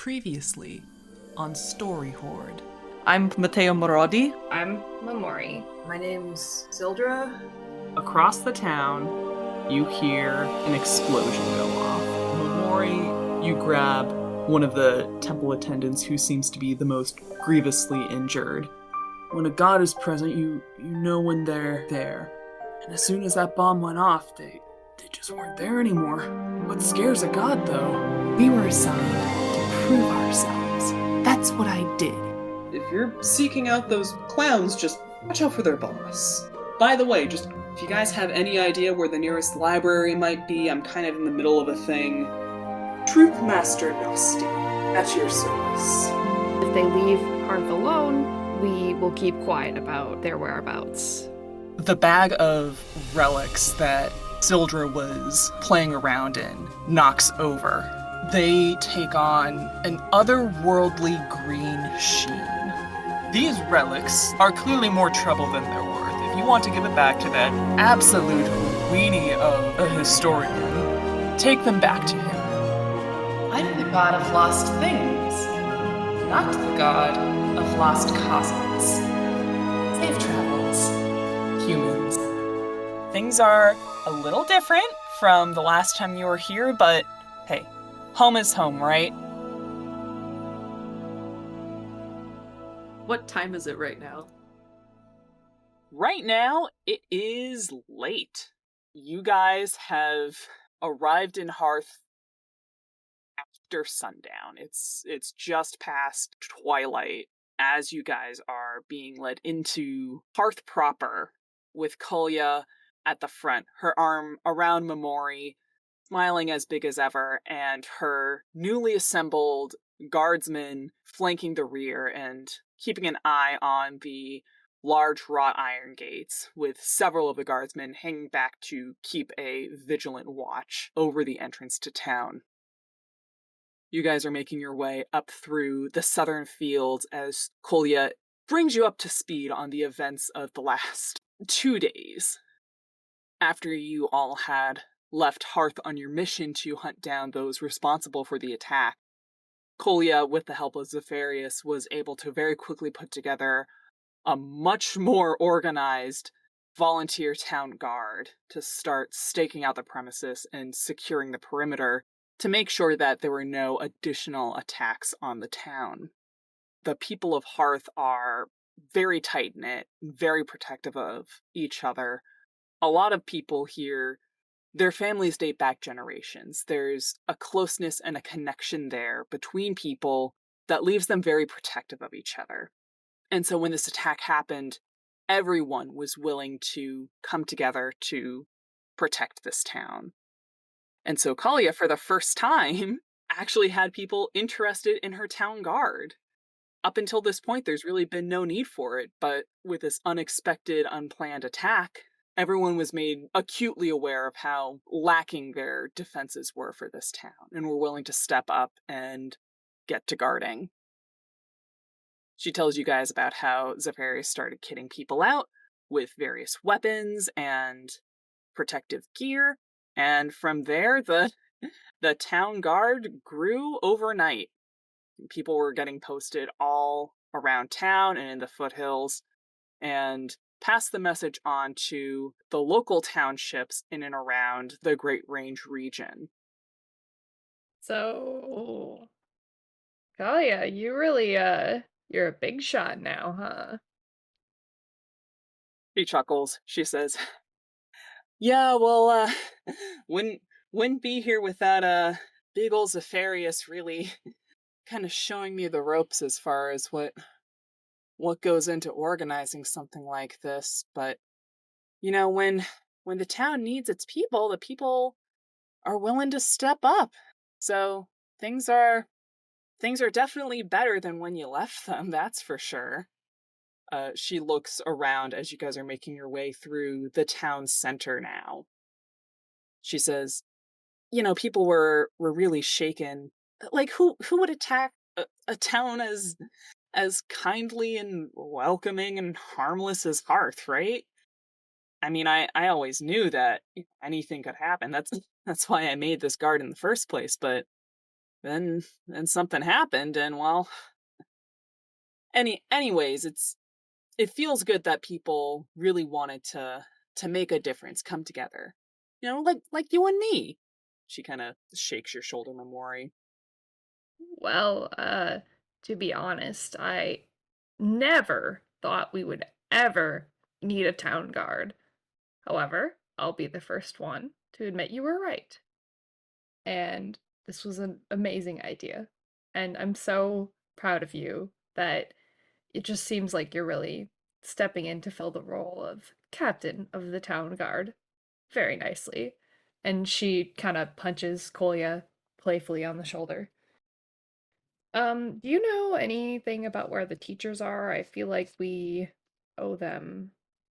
Previously on Story Hoard. I'm Mateo Morodi. I'm Momori. My name's Sildra. Across the town, you hear an explosion go off. Momori, you grab one of the temple attendants who seems to be the most grievously injured. When a god is present, you know when they're there. And as soon as that bomb went off, they just weren't there anymore. What scares a god, though? We were assigned to prove ourselves. That's what I did. If you're seeking out those clowns, just watch out for their boss. By the way, just if you guys have any idea where the nearest library might be, I'm kind of in the middle of a thing. Truth Master Nosti, at your service. If they leave Harth alone, we will keep quiet about their whereabouts. The bag of relics that Sildra was playing around in knocks over. They take on an otherworldly green sheen. These relics are clearly more trouble than they're worth. If you want to give it back to that absolute weenie of a historian, take them back to him. I'm the god of lost things, not the god of lost causes. Safe travels, humans. Things are a little different from the last time you were here, but hey, home is home, right? What time is it right now? Right now, it is late. You guys have arrived in Harth after sundown. It's just past twilight as you guys are being led into Harth proper, with Kolya at the front, her arm around Momori, smiling as big as ever, and her newly assembled guardsmen flanking the rear and keeping an eye on the large wrought iron gates, with several of the guardsmen hanging back to keep a vigilant watch over the entrance to town. You guys are making your way up through the southern fields as Kolya brings you up to speed on the events of the last 2 days. After you all had left Harth on your mission to hunt down those responsible for the attack, Kolya, with the help of Zephyrius, was able to very quickly put together a much more organized volunteer town guard to start staking out the premises and securing the perimeter to make sure that there were no additional attacks on the town. The people of Harth are very tight-knit, very protective of each other. A lot of people here, their families date back generations. There's a closeness and a connection there between people that leaves them very protective of each other. And so when this attack happened, everyone was willing to come together to protect this town. And so Kolya, for the first time, actually had people interested in her town guard. Up until this point, there's really been no need for it, but with this unexpected, unplanned attack, everyone was made acutely aware of how lacking their defenses were for this town, and were willing to step up and get to guarding. She tells you guys about how Zephyrius started kitting people out with various weapons and protective gear, and from there, the town guard grew overnight. People were getting posted all around town and in the foothills, and passed the message on to the local townships in and around the Great Range region. So, Kalia, you really, you're a big shot now, huh? She chuckles. She says, "Yeah, well, wouldn't be here without big ol' Zephyrius really kind of showing me the ropes as far as what goes into organizing something like this. But you know, when the town needs its people, the people are willing to step up. So things are definitely better than when you left them, that's for sure." She looks around as you guys are making your way through the town center now. She says, "You know, people were really shaken. Like, who would attack a town as kindly and welcoming and harmless as Harth, right? I mean, I always knew that anything could happen. That's why I made this guard in the first place, but then something happened, and well, anyways, it feels good that people really wanted to make a difference, come together. Like you and me. She kind of shakes your shoulder, Momori. Well, to be honest, I never thought we would ever need a town guard. However, I'll be the first one to admit you were right. And this was an amazing idea. And I'm so proud of you that it just seems like you're really stepping in to fill the role of captain of the town guard very nicely. And she kind of punches Kolya playfully on the shoulder. Do you know anything about where the teachers are? I feel like we owe them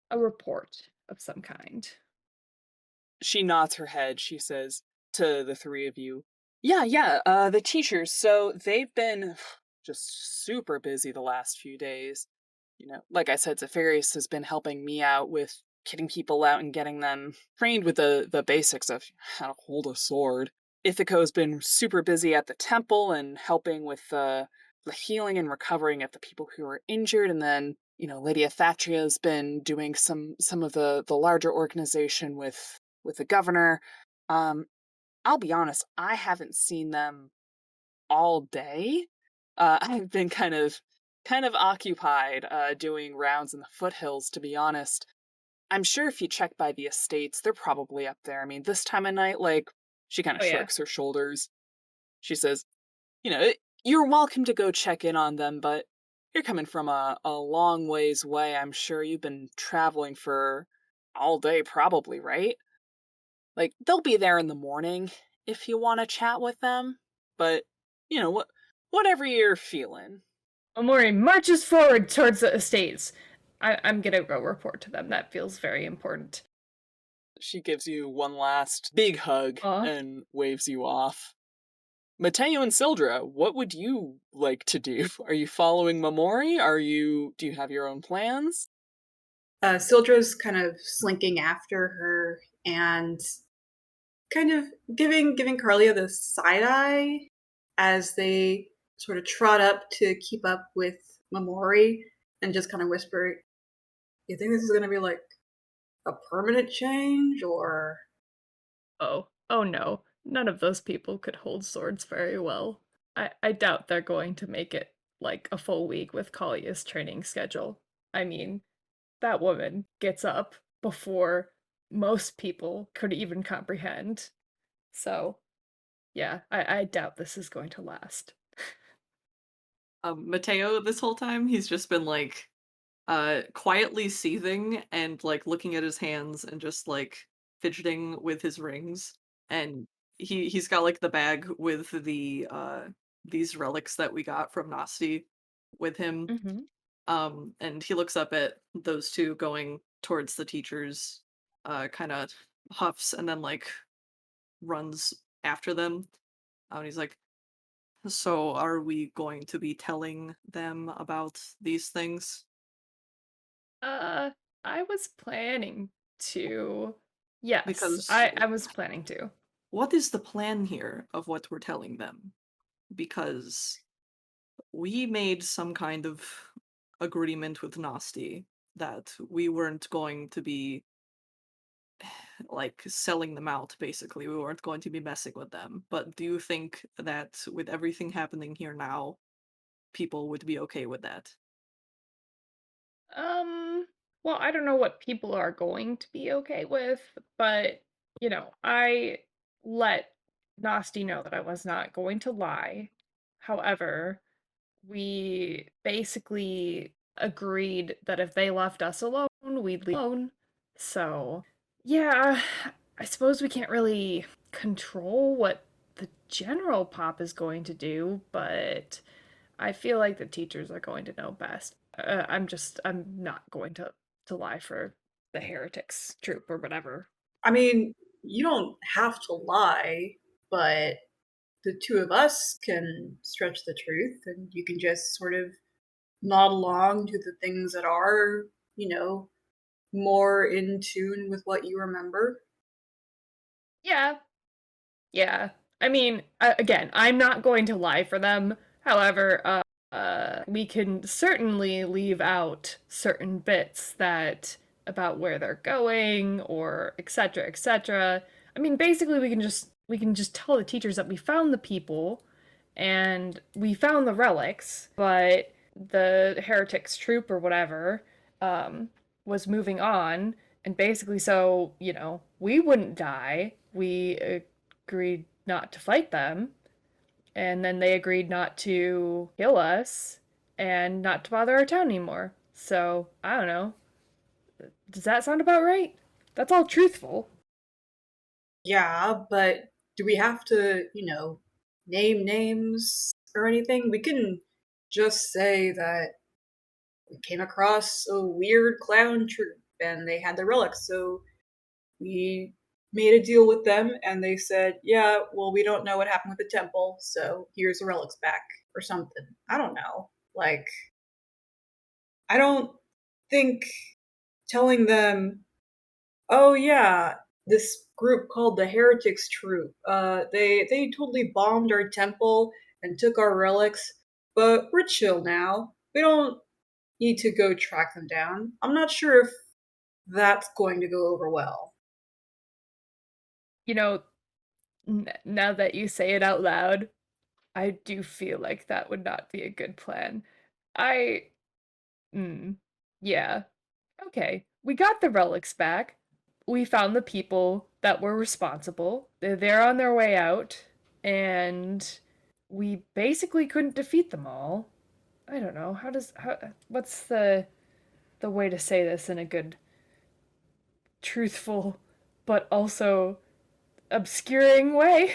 a report of some kind. She nods her head. She says to the three of you, yeah, the teachers. So they've been just super busy the last few days. Like I said, Zephyrius has been helping me out with getting people out and getting them trained with the basics of how to hold a sword. Ithaco's been super busy at the temple and helping with the healing and recovering of the people who are injured. And then, Lady Athatria's been doing some of the larger organization with the governor. I'll be honest, I haven't seen them all day. I've been kind of occupied doing rounds in the foothills, to be honest. I'm sure if you check by the estates, they're probably up there. I mean, this time of night, like, she kind of shrugs her shoulders. She says, you're welcome to go check in on them, but you're coming from a long ways away. I'm sure you've been traveling for all day, probably, right? Like, they'll be there in the morning if you want to chat with them, but, whatever you're feeling. Momori marches forward towards the estates. I'm gonna go report to them. That feels very important. She gives you one last big hug and waves you off. Mateo and Sildra, what would you like to do? Are you following Momori? Do you have your own plans? Sildra's kind of slinking after her and kind of giving Carlia the side eye as they sort of trot up to keep up with Momori and just kind of whisper, "You think this is going to be like a permanent change, or?" Oh no. None of those people could hold swords very well. I doubt they're going to make it like a full week with Kalia's training schedule. I mean, that woman gets up before most people could even comprehend. So, yeah, I doubt this is going to last. Mateo, this whole time, he's just been like quietly seething and like looking at his hands and just like fidgeting with his rings. And he's got like the bag with the these relics that we got from Nasty with him. Mm-hmm. And he looks up at those two going towards the teachers, kind of huffs and then like runs after them. And he's like, "So are we going to be telling them about these things?" I was planning to. Yes, Because I was planning to. what is the plan here of what we're telling them? Because we made some kind of agreement with Nasty that we weren't going to be like selling them out, basically. We weren't going to be messing with them. But do you think that with everything happening here now, people would be okay with that? Well, I don't know what people are going to be okay with, but, I let Nasty know that I was not going to lie. However, we basically agreed that if they left us alone, we'd leave alone. So, yeah, I suppose we can't really control what the general pop is going to do, but I feel like the teachers are going to know best. I'm not going to lie for the heretics troop or whatever. I mean, you don't have to lie, but the two of us can stretch the truth, and you can just sort of nod along to the things that are, more in tune with what you remember. Yeah. I mean, again, I'm not going to lie for them. However, we can certainly leave out certain bits that about where they're going or etc. etc. I mean, basically we can just tell the teachers that we found the people and we found the relics, but the heretics troop or whatever was moving on, and basically so, we wouldn't die. We agreed not to fight them, and then they agreed not to kill us and not to bother our town anymore. So, I don't know. Does that sound about right? That's all truthful. Yeah, but do we have to, name names or anything? We can just say that we came across a weird clown troop and they had the relics, so we made a deal with them and they said, yeah, well, we don't know what happened with the temple, so here's the relics back or something. I don't know. Like, I don't think telling them, oh yeah, this group called the Heretics Troop, they totally bombed our temple and took our relics, but we're chill now. We don't need to go track them down. I'm not sure if that's going to go over well. You know, now that you say it out loud, I do feel like that would not be a good plan. I. Yeah. Okay. We got the relics back. We found the people that were responsible. They're on their way out. And we basically couldn't defeat them all. I don't know. What's the way to say this in a good, truthful, but also obscuring way?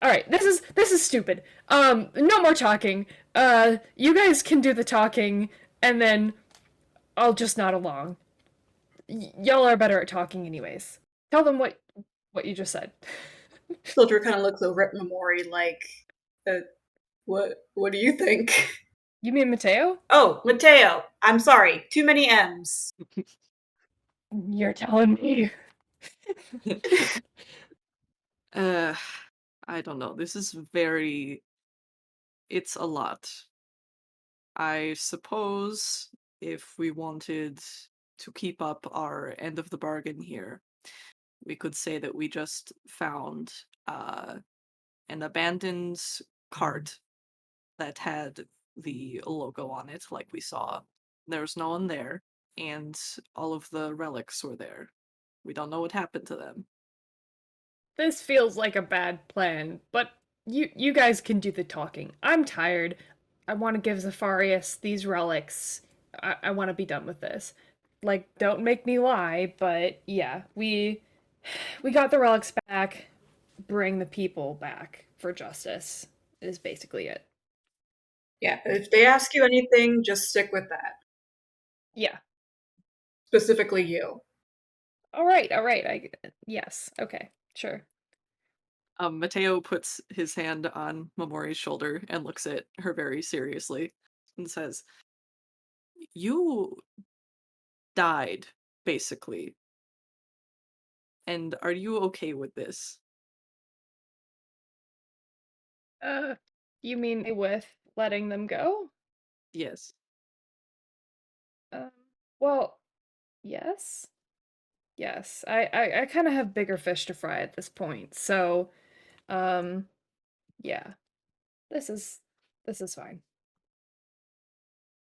All right, this is stupid. No more talking. You guys can do the talking, and then I'll just nod along. Y'all are better at talking, anyways. Tell them what you just said. Sildra kind of looks over at Momori like, what do you think? You mean Mateo? Oh, Mateo. I'm sorry. Too many M's. You're telling me. I don't know. This is it's a lot. I suppose if we wanted to keep up our end of the bargain here, we could say that we just found an abandoned cart that had the logo on it, like we saw. There's no one there, and all of the relics were there. We don't know what happened to them. This feels like a bad plan, but you guys can do the talking. I'm tired. I want to give Zafarias these relics. I want to be done with this. Like, don't make me lie, but yeah, we got the relics back. Bring the people back for justice is basically it. Yeah, if they ask you anything, just stick with that. Yeah. Specifically you. All right. Yes. Okay. Sure. Mateo puts his hand on Momori's shoulder and looks at her very seriously and says, "You died, basically. And are you okay with this?" You mean with letting them go? Yes. Um, well, yes. Yes. I kind of have bigger fish to fry at this point. So, um, yeah. This is fine.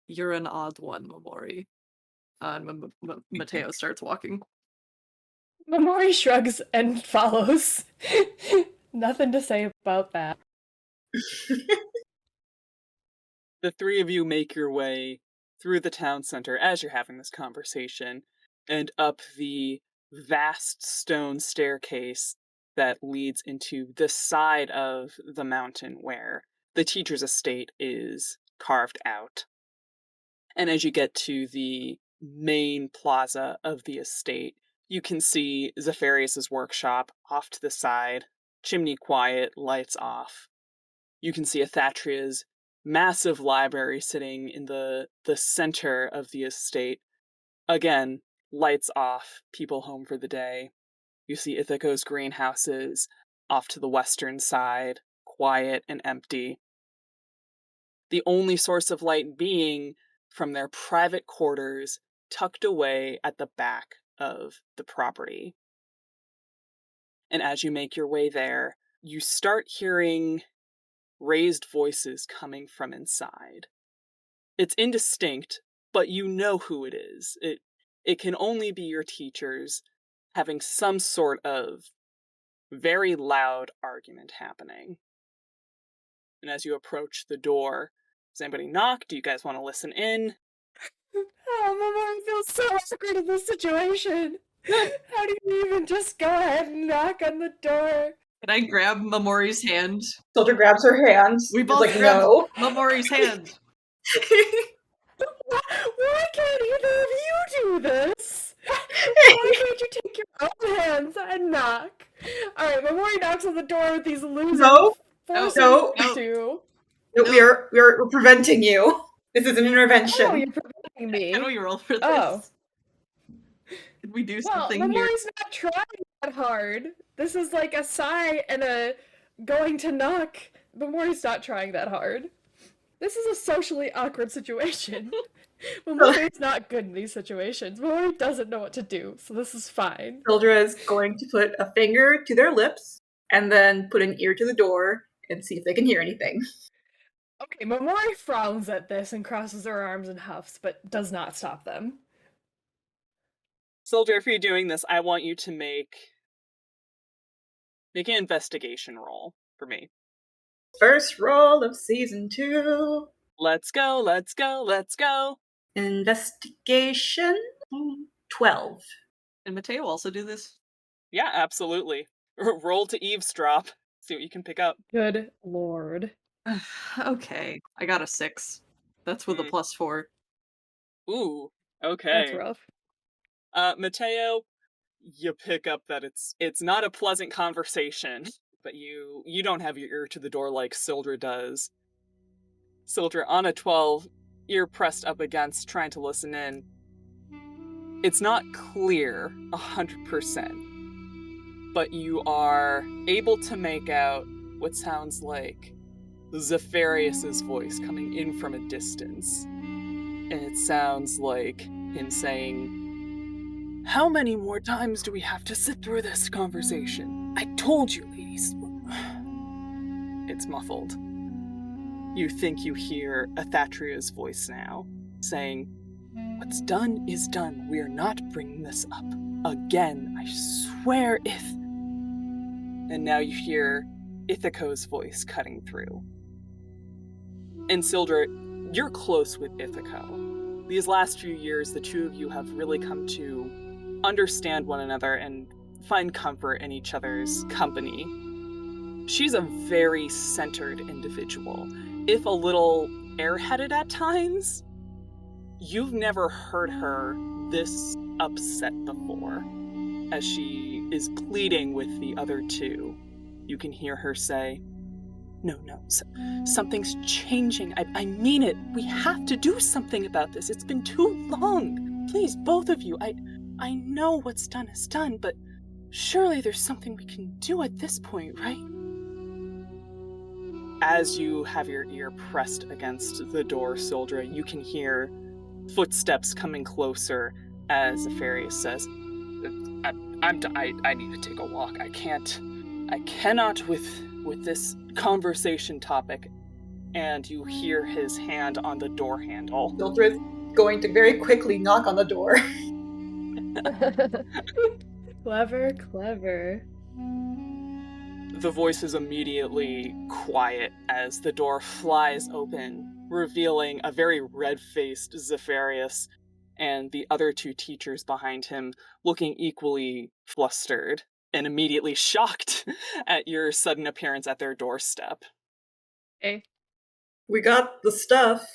You're an odd one, Momori. Mateo starts walking. Momori shrugs and follows. Nothing to say about that. The three of you make your way through the town center as you're having this conversation and up the vast stone staircase that leads into the side of the mountain where the teacher's estate is carved out. And as you get to the main plaza of the estate, you can see Zafarias' workshop off to the side, chimney quiet, lights off. You can see Athatria's massive library sitting in the center of the estate. Again, lights off, people home for the day. You see Ithaco's greenhouses off to the western side, quiet and empty. The only source of light being from their private quarters tucked away at the back of the property. And as you make your way there, you start hearing raised voices coming from inside. It's indistinct, but you know who it is. It can only be your teachers having some sort of very loud argument happening. And as you approach the door, does anybody knock? Do you guys want to listen in? Oh, my mom feels so awkward in this situation. How do you even just go ahead and knock on the door? Can I grab Momori's hand? Sildra grabs her hand. We Is both like, grab no. Momori's hand. Why can't either of you do this? Why can't you take your own hands and knock? Alright, Momori knocks on the door with these losers. No. Forcing No. you to. No, we're preventing you. This is an intervention. Oh, you're preventing me. How do we roll for this? Oh. Did we do Well, something here? Momori's not trying that hard. This is like a sigh and a going to knock. Momori's not trying that hard. This is a socially awkward situation. Momori's not good in these situations. Momori doesn't know what to do, so this is fine. Sildra is going to put a finger to their lips and then put an ear to the door and see if they can hear anything. Okay, Momori frowns at this and crosses her arms and huffs, but does not stop them. Sildra, if you're doing this, I want you to make an investigation roll for me. First roll of season 2. Let's go, let's go, let's go. Investigation 12. And Mateo also do this? Yeah, absolutely. Roll to eavesdrop. See what you can pick up. Good lord. Okay. I got a 6. That's with a +4. Ooh, okay. That's rough. Mateo, you pick up that it's not a pleasant conversation, but you don't have your ear to the door like Sildra does. Sildra, on a 12, ear pressed up against, trying to listen in. It's not clear 100%, but you are able to make out what sounds like Zephyrius's voice coming in from a distance. And it sounds like him saying, "How many more times do we have to sit through this conversation? I told you, ladies." It's muffled. You think you hear Athatria's voice now, saying, "What's done is done. We are not bringing this up again. I swear, if..." And now you hear Ithaco's voice cutting through. And Sildra, you're close with Ithaco. These last few years, the two of you have really come to understand one another and find comfort in each other's company. She's a very centered individual. If a little airheaded at times, you've never heard her this upset before. As she is pleading with the other two, you can hear her say, No, something's changing. I mean it. We have to do something about this. It's been too long. Please, both of you. I know what's done is done, but surely there's something we can do at this point, right? As you have your ear pressed against the door, Sildra, you can hear footsteps coming closer as Zephyrius says, I need to take a walk. I cannot with this conversation topic. And you hear his hand on the door handle. Sildra is going to very quickly knock on the door. Clever. The voice is immediately quiet as the door flies open, revealing a very red-faced Zephyrius and the other two teachers behind him looking equally flustered and immediately shocked at your sudden appearance at their doorstep. Hey. We got the stuff.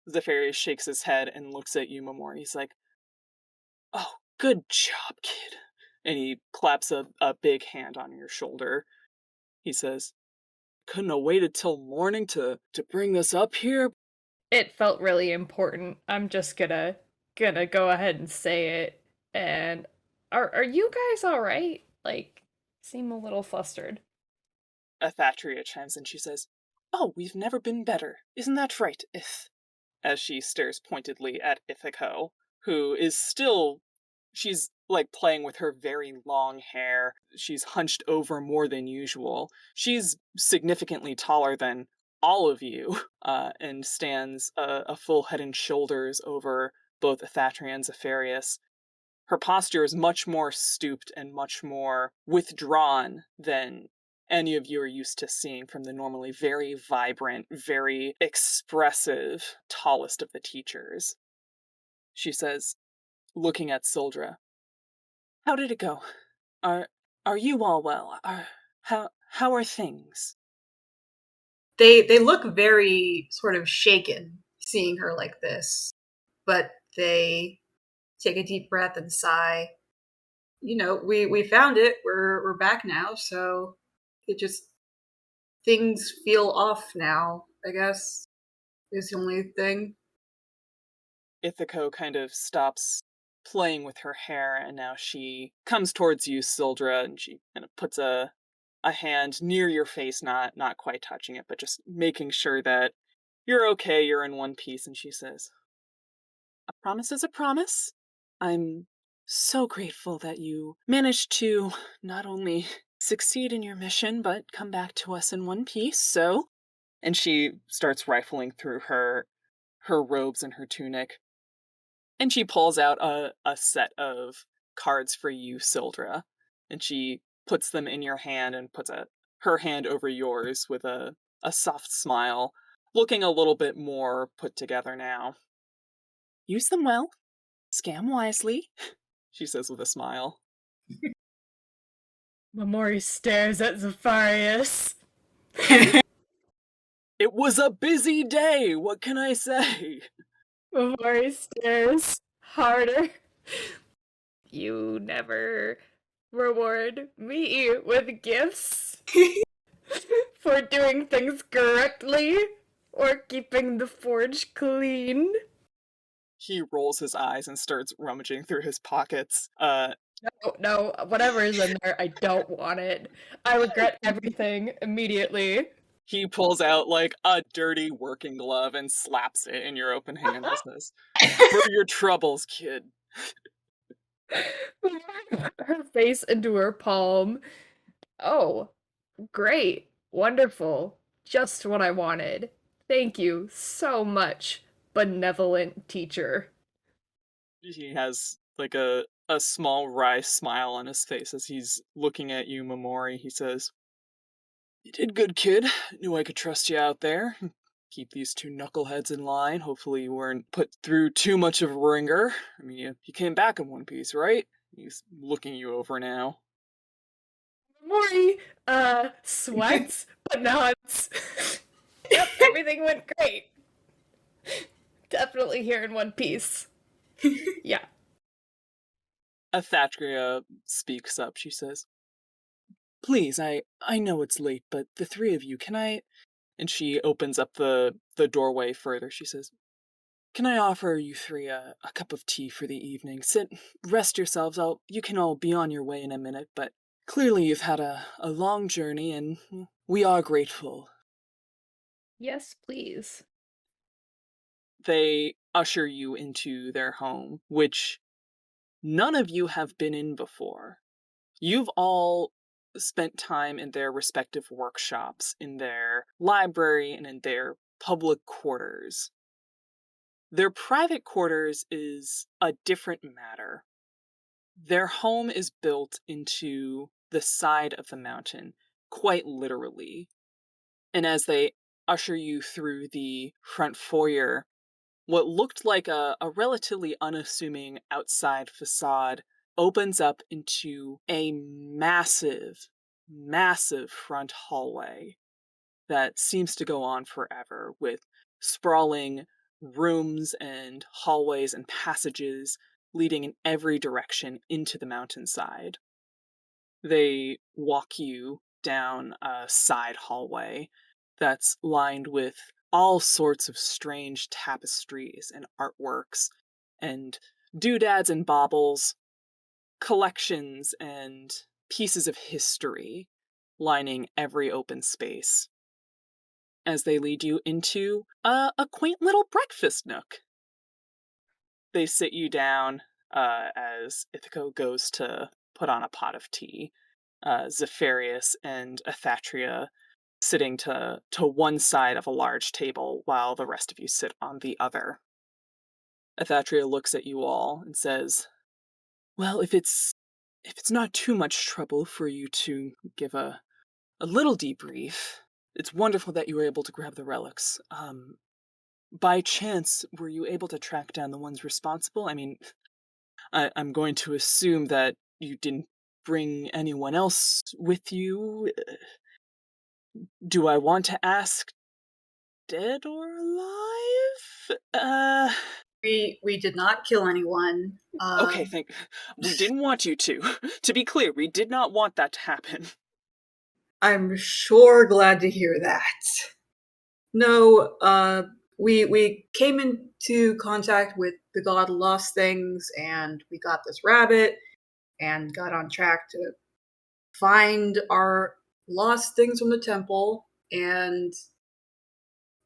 Zephyrius shakes his head and looks at you, Momori. He's like, "Oh, good job, kid." And he claps a big hand on your shoulder. He says, "Couldn't have waited till morning to bring this up here." It felt really important. I'm just gonna go ahead and say it. And are you guys all right? Like, seem a little flustered. Athatria chimes in. She says, "Oh, we've never been better. Isn't that right, Ith?" As she stares pointedly at Ithaco, who is still... She's, like, playing with her very long hair. She's hunched over more than usual. She's significantly taller than all of you, and stands a full head and shoulders over both Athatria and Zephyrius. Her posture is much more stooped and much more withdrawn than any of you are used to seeing from the normally very vibrant, very expressive, tallest of the teachers. She says, looking at Sildra, "How did it go? Are you all well? How are things?" They look very sort of shaken seeing her like this, but they take a deep breath and sigh. We found it. We're back now, so it just things feel off now, I guess, is the only thing. Ithaco kind of stops playing with her hair, and now she comes towards you, Sildra, and she kind of puts a hand near your face, not quite touching it, but just making sure that you're okay, you're in one piece, and she says, "A promise is a promise. I'm so grateful that you managed to not only succeed in your mission, but come back to us in one piece, so..." And she starts rifling through her robes and her tunic. And she pulls out a set of cards for you, Sildra. And she puts them in your hand and puts her hand over yours with a soft smile, looking a little bit more put together now. "Use them well. Scam wisely," she says with a smile. Momori stares at Zephyrius. "It was a busy day, what can I say?" Momori stares harder. "You never reward me with gifts for doing things correctly or keeping the forge clean." He rolls his eyes and starts rummaging through his pockets. No, whatever is in there, I don't want it. I regret everything immediately. He pulls out, like, a dirty working glove and slaps it in your open hand and says, "For your troubles, kid." Her face into her palm. "Oh, great. Wonderful. Just what I wanted. Thank you so much, benevolent teacher." He has, like, a small wry smile on his face as he's looking at you, Momori. He says, "You did good, kid. Knew I could trust you out there. Keep these two knuckleheads in line. Hopefully you weren't put through too much of a ringer. I mean, you came back in one piece, right?" He's looking you over now. Momori, sweats, but nods. Yep, everything went great. Definitely here in one piece. Yeah. Athatria speaks up. She says, "Please, I know it's late, but the three of you, can I..." And she opens up the doorway further. She says, "Can I offer you three a cup of tea for the evening? Sit, rest yourselves. You can all be on your way in a minute, but clearly you've had a long journey, and we are grateful." Yes, please. They usher you into their home, which none of you have been in before. You've all spent time in their respective workshops, in their library, and in their public quarters. Their private quarters is a different matter. Their home is built into the side of the mountain, quite literally. And as they usher you through the front foyer, what looked like a relatively unassuming outside facade opens up into a massive, massive front hallway that seems to go on forever, with sprawling rooms and hallways and passages leading in every direction into the mountainside. They walk you down a side hallway that's lined with all sorts of strange tapestries and artworks and doodads and baubles, collections and pieces of history lining every open space as they lead you into a quaint little breakfast nook. They sit you down as Ithaco goes to put on a pot of tea. Zephyrius and Athatria sitting to one side of a large table while the rest of you sit on the other. Athatria looks at you all and says, "Well, if it's not too much trouble for you to give a little debrief, it's wonderful that you were able to grab the relics. By chance, were you able to track down the ones responsible? I mean, I'm going to assume that you didn't bring anyone else with you. Do I want to ask dead or alive? We did not kill anyone. Okay, we didn't want you to. To be clear, we did not want that to happen. I'm sure glad to hear that. No, we came into contact with the god Lost Things, and we got this rabbit, and got on track to find our lost things from the temple, and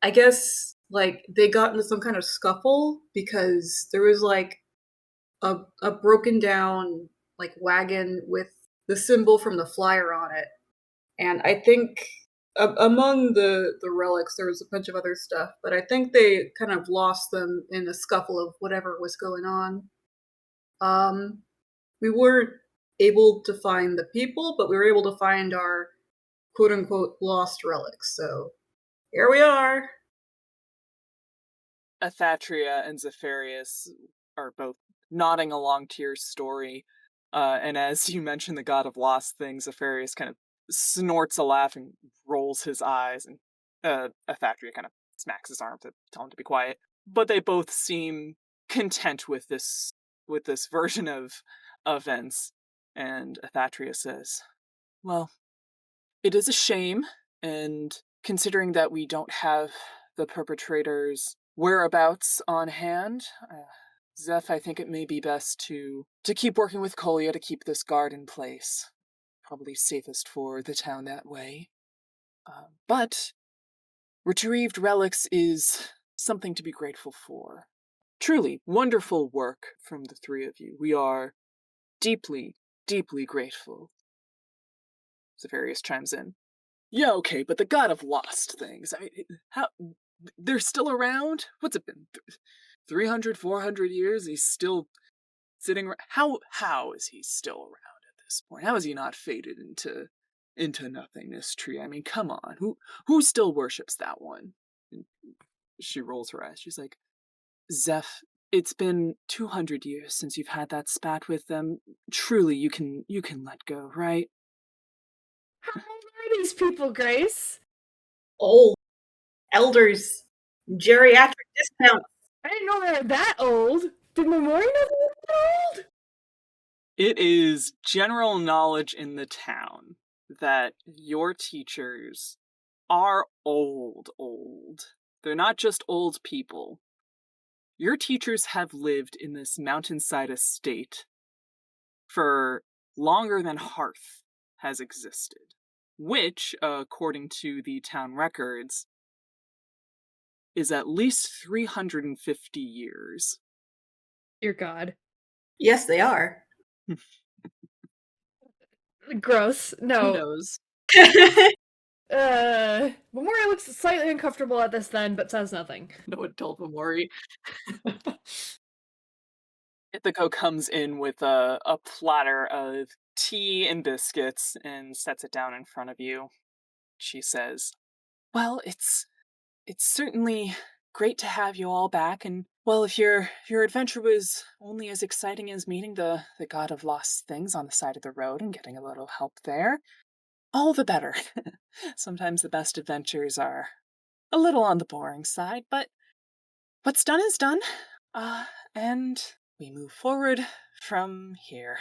I guess, like, they got into some kind of scuffle, because there was, like, a broken down, like, wagon with the symbol from the flyer on it. And I think among the relics, there was a bunch of other stuff, but I think they kind of lost them in a scuffle of whatever was going on. We weren't able to find the people, but we were able to find our quote-unquote lost relics, so here we are. Athatria and Zephyrius are both nodding along to your story, and as you mentioned the god of lost things, Zephyrius kind of snorts a laugh and rolls his eyes, and Athatria kind of smacks his arm to tell him to be quiet. But they both seem content with this version of events, and Athatria says, "Well, it is a shame, and considering that we don't have the perpetrators' whereabouts on hand, Zeph, I think it may be best to keep working with Kolia to keep this guard in place. Probably safest for the town that way. But retrieved relics is something to be grateful for. Truly wonderful work from the three of you. We are deeply, deeply grateful." Zephyrius chimes in. "Yeah, okay, but the god of lost things, I mean, how... They're still around? What's it been? 300, 400 years? He's still sitting... How is he still around at this point? How is he not faded into nothingness, tree? I mean, come on. Who still worships that one?" And she rolls her eyes. She's like, "Zeph, it's been 200 years since you've had that spat with them. Truly, you can let go, right?" How old are these people, Grace? Old. Elders. Geriatric discount. I didn't know they were that old. Did Momori know they were that old? It is general knowledge in the town that your teachers are old. They're not just old people. Your teachers have lived in this mountainside estate for longer than Harth has existed, which, according to the town records, is at least 350 years. Dear God. Yes, they are. Gross. Who No. knows? Momori looks slightly uncomfortable at this then, but says nothing. No one told Momori. Ithaco comes in with a platter of tea and biscuits and sets it down in front of you. She says, "Well, it's certainly great to have you all back, and, well, if your adventure was only as exciting as meeting the god of lost things on the side of the road and getting a little help there, all the better. Sometimes the best adventures are a little on the boring side, but what's done is done. And we move forward from here."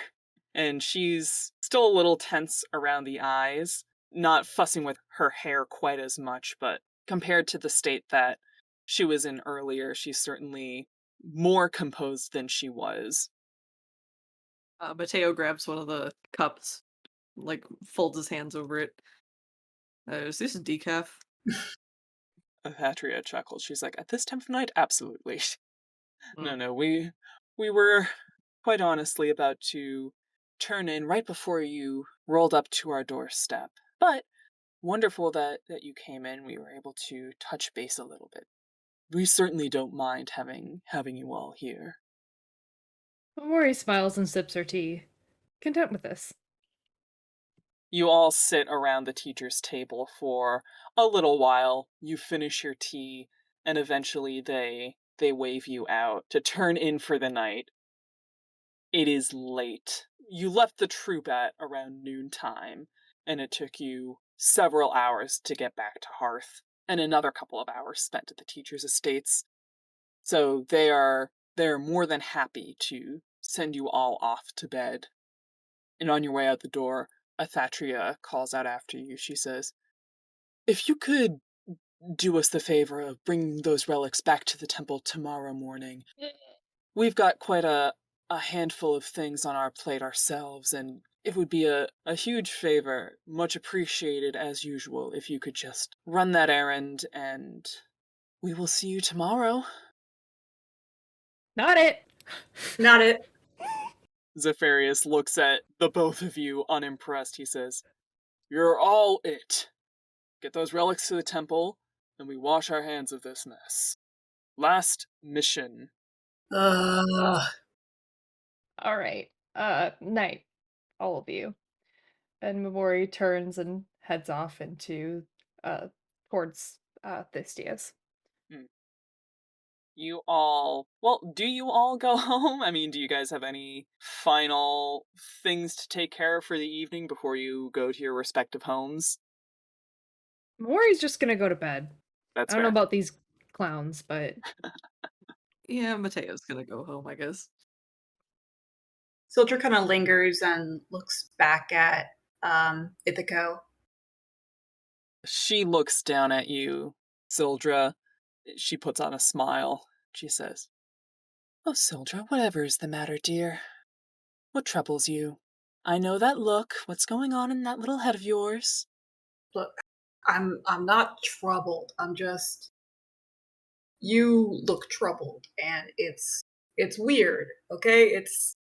And she's still a little tense around the eyes, not fussing with her hair quite as much, but compared to the state that she was in earlier, she's certainly more composed than she was. Mateo grabs one of the cups, like folds his hands over it. Is this decaf? Athatria chuckles. She's like, at this time of night, absolutely. Mm. No, we were quite honestly about to turn in right before you rolled up to our doorstep. But wonderful that you came in. We were able to touch base a little bit. We certainly don't mind having you all here. Momori smiles and sips her tea, content with this. You all sit around the teacher's table for a little while. You finish your tea, and eventually they wave you out to turn in for the night. It is late. You left the troop at around noontime, and it took you several hours to get back to Harth, and another couple of hours spent at the teacher's estates. So they're more than happy to send you all off to bed. And on your way out the door, Athatria calls out after you. She says, if you could do us the favor of bringing those relics back to the temple tomorrow morning. We've got quite a handful of things on our plate ourselves, and it would be a huge favor, much appreciated as usual, if you could just run that errand, and we will see you tomorrow. Not it! Not it. Zephyrius looks at the both of you unimpressed. He says, you're all it. Get those relics to the temple, and we wash our hands of this mess. Last mission. Ugh. Alright. Night, all of you. And Momori turns and heads off into, towards, Thistius. You all... Well, do you all go home? I mean, do you guys have any final things to take care of for the evening before you go to your respective homes? Momori's just gonna go to bed. That's I don't know fair. about these clowns, but... Yeah, Mateo's gonna go home, I guess. Sildra kind of lingers and looks back at Ithaco. She looks down at you, Sildra. She puts on a smile. She says, oh, Sildra, whatever is the matter, dear? What troubles you? I know that look. What's going on in that little head of yours? Look, I'm not troubled. I'm just, you look troubled, and it's weird. Okay, it's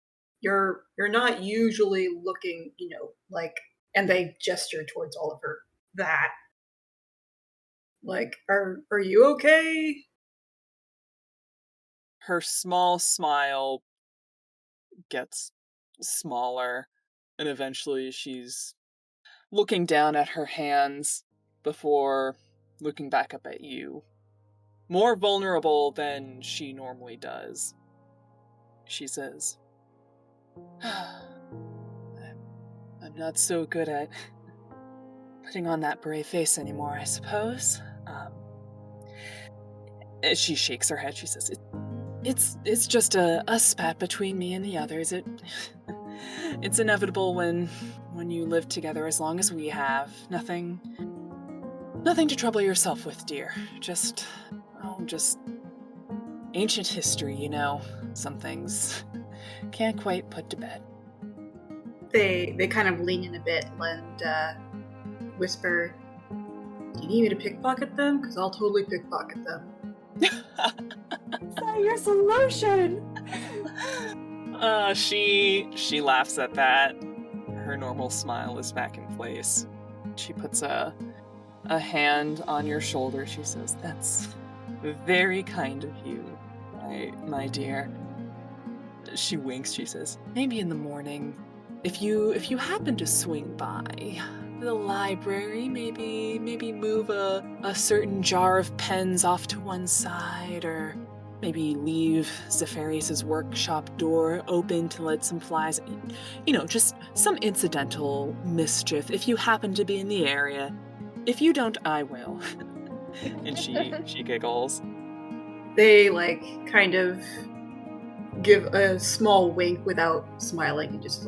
you're not usually looking, like, and they gesture towards Oliver. That, like, are you okay? Her small smile gets smaller, and eventually she's looking down at her hands before looking back up at you. More vulnerable than she normally does. She says, I'm not so good at putting on that brave face anymore, I suppose. She shakes her head. She says, it's just a spat between me and the others. It's inevitable when you live together as long as we have. Nothing to trouble yourself with, dear. Just ancient history, Some things can't quite put to bed. They kind of lean in a bit and whisper, do you need me to pickpocket them? Because I'll totally pickpocket them. Is that your solution? She laughs at that. Her normal smile is back in place. She puts a hand on your shoulder. She says, that's very kind of you, my dear. She winks. She says, maybe in the morning, if you happen to swing by the library, maybe move a certain jar of pens off to one side, or maybe leave Zephyrius' workshop door open to let some flies in. Just some incidental mischief if you happen to be in the area. If you don't, I will. And she giggles. They, kind of give a small wink without smiling and just,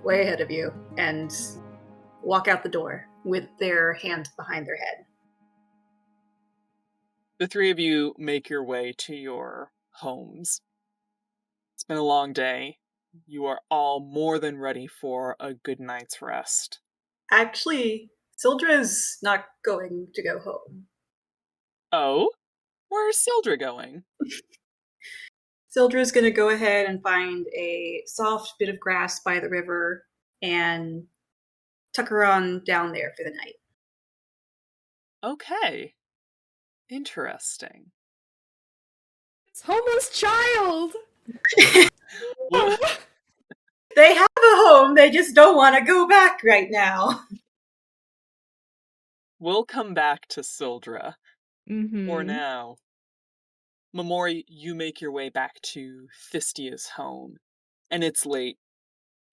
way ahead of you, and walk out the door with their hands behind their head. The three of you make your way to your homes. It's been a long day. You are all more than ready for a good night's rest. Actually, Sildra's not going to go home. Oh? Where's Sildra going? Sildra's going to go ahead and find a soft bit of grass by the river and tuck her on down there for the night. Okay. Interesting. It's homeless child. Well, They have a home, they just don't want to go back right now. we'll come back to Sildra. Mm-hmm. For now. Momori, you make your way back to Thistia's home, and it's late,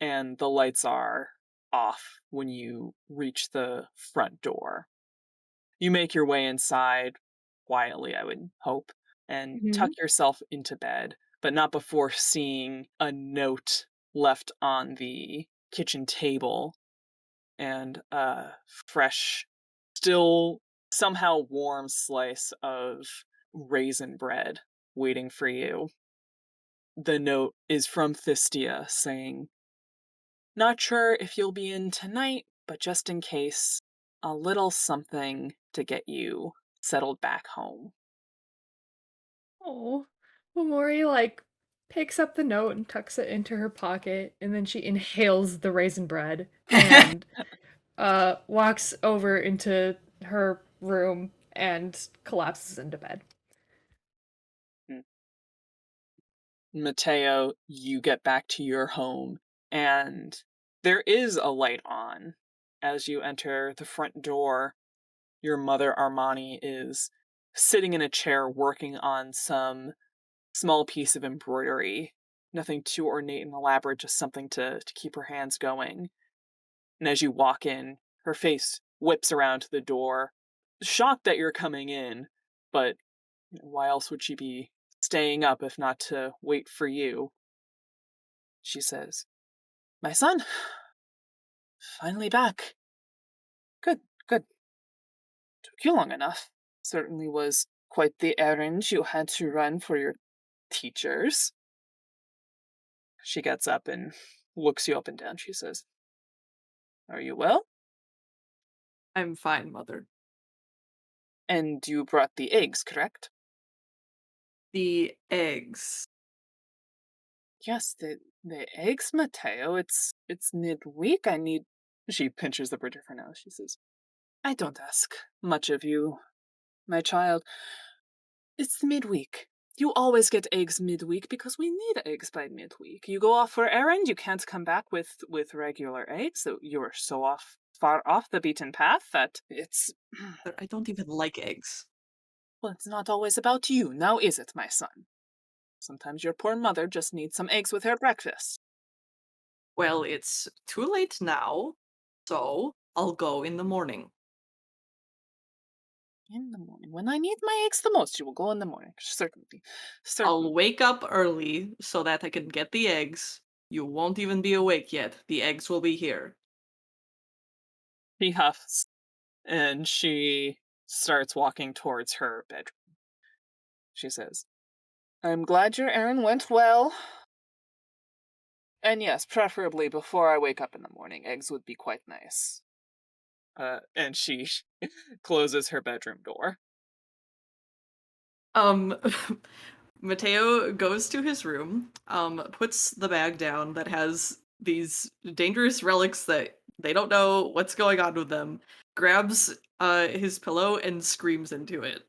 and the lights are off when you reach the front door. You make your way inside, quietly, I would hope, and tuck yourself into bed, but not before seeing a note left on the kitchen table and a fresh, still somehow warm slice of raisin bread waiting for you. The note is from Thistia saying, "Not sure if you'll be in tonight, but just in case, a little something to get you settled back home." Oh, Momori like picks up the note and tucks it into her pocket, and then she inhales the raisin bread and walks over into her room and collapses into bed. Mateo, you get back to your home, and there is a light on. As you enter the front door, your mother, Armani, is sitting in a chair working on some small piece of embroidery. Nothing too ornate and elaborate, just something to keep her hands going. And as you walk in, her face whips around to the door, shocked that you're coming in, but why else would she be staying up if not to wait for you? She says, "My son, finally back. Good, good. Took you long enough. Certainly was quite the errand you had to run for your teachers." She gets up and looks you up and down. She says, "Are you well? I'm fine, Mother. And you brought the eggs, correct?" The eggs. "Yes, the eggs, Mateo. It's midweek. I need..." She pinches the bridge of her nose. She says, "I don't ask much of you, my child. It's midweek. You always get eggs midweek because we need eggs by midweek. You go off for an errand, you can't come back with regular eggs. So you're so far off the beaten path that it's... I don't even like eggs. Well, it's not always about you, now is it, my son? Sometimes your poor mother just needs some eggs with her breakfast." Well, it's too late now, so I'll go in the morning. "In the morning, when I need my eggs the most, you will go in the morning. Certainly. I'll wake up early so that I can get the eggs. You won't even be awake yet. The eggs will be here." She huffs, and she starts walking towards her bedroom. She says, "I'm glad your errand went well. And yes, preferably before I wake up in the morning. Eggs would be quite nice." And she closes her bedroom door. Mateo goes to his room, puts the bag down that has these dangerous relics that they don't know what's going on with them, grabs his pillow and screams into it.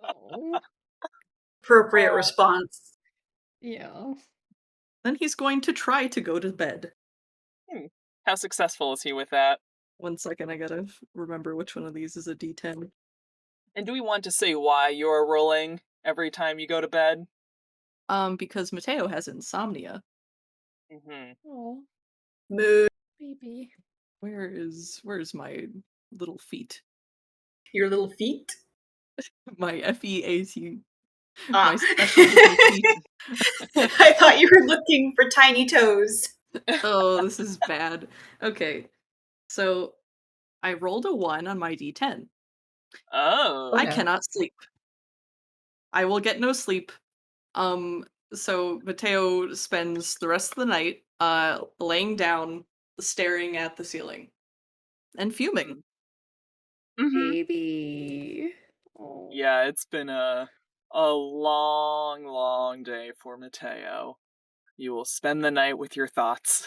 Oh, Appropriate response. yeah. Then he's going to try to go to bed. How successful is he with that? 1 second, I gotta remember which one of these is a D10. And do we want to say why you're rolling every time you go to bed? Because Mateo has insomnia. Mm-hmm. Oh, Mood. baby. Where's my little feet? Your little feet? My FEAT. Ah. My special little feet. I thought you were looking for tiny toes. Oh, this is bad. Okay, so I rolled a 1 on my D10. Oh. I no. cannot sleep. I will get no sleep. So Mateo spends the rest of the night laying down, staring at the ceiling. and fuming. Mm-hmm. Baby. Oh. Yeah, it's been a long, long day for Mateo. You will spend the night with your thoughts.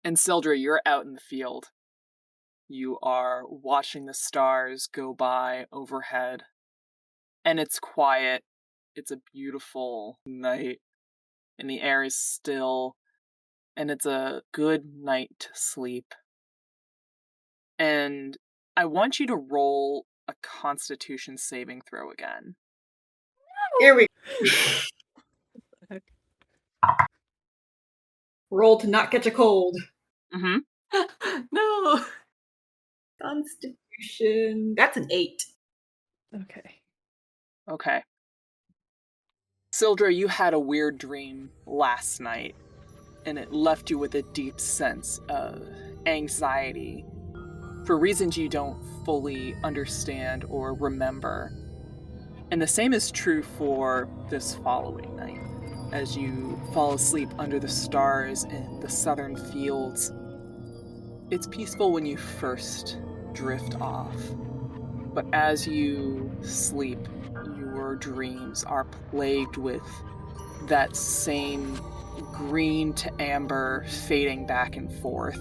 And Sildra, you're out in the field. You are watching the stars go by overhead. And it's quiet. It's a beautiful night. And the air is still. And it's a good night to sleep. And I want you to roll a Constitution saving throw again. Here we roll to not catch a cold. Mm-hmm. No. Constitution. That's an 8. Okay. Okay. Sildra, you had a weird dream last night, and it left you with a deep sense of anxiety for reasons you don't fully understand or remember. And the same is true for this following night. As you fall asleep under the stars in the southern fields, it's peaceful when you first drift off. But as you sleep, your dreams are plagued with that same green to amber fading back and forth.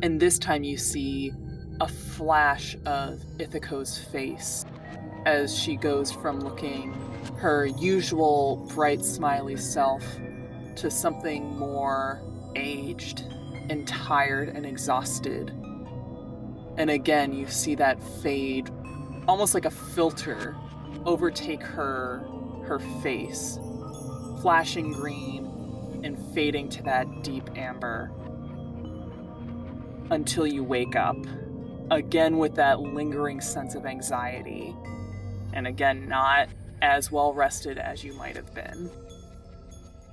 And this time you see a flash of Ithaco's face as she goes from looking her usual bright, smiley self to something more aged and tired and exhausted. And again, you see that fade, almost like a filter, overtake her face, flashing green and fading to that deep amber, until you wake up, again with that lingering sense of anxiety, and again not as well rested as you might have been.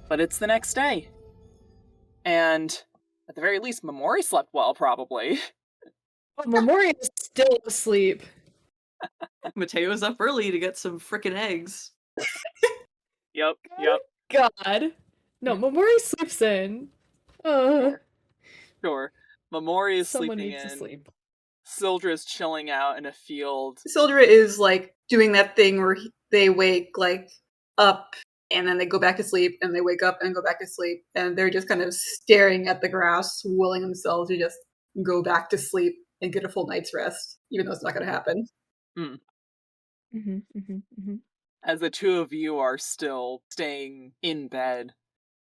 But it's the next day, and at the very least, Momori slept well, probably. Momori is still asleep. Mateo's up early to get some frickin' eggs. Yep. God. No, Momori sleeps in. Sure. Momori is Someone sleeping needs in. to sleep. Sildra is chilling out in a field. Sildra is like doing that thing where they wake like up and then they go back to sleep and they wake up and go back to sleep and they're just kind of staring at the grass, willing themselves to just go back to sleep and get a full night's rest, even though it's not going to happen. As the two of you are still staying in bed,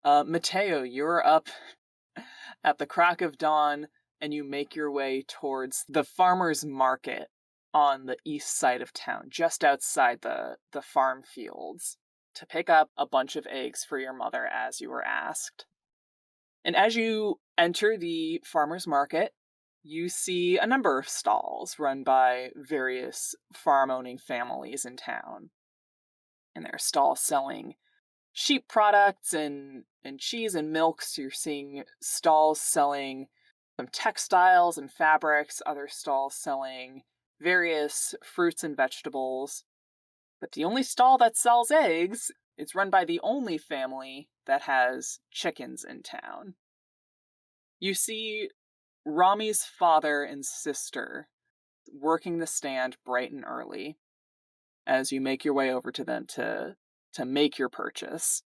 Mateo, you're up at the crack of dawn and you make your way towards the farmer's market on the east side of town, just outside the farm fields, to pick up a bunch of eggs for your mother as you were asked. And as you enter the farmer's market, you see a number of stalls run by various farm-owning families in town. And there are stalls selling sheep products and cheese and milk. So you're seeing stalls selling some textiles and fabrics, other stalls selling various fruits and vegetables. But the only stall that sells eggs is run by the only family that has chickens in town. You see Rami's father and sister working the stand bright and early as you make your way over to them to make your purchase.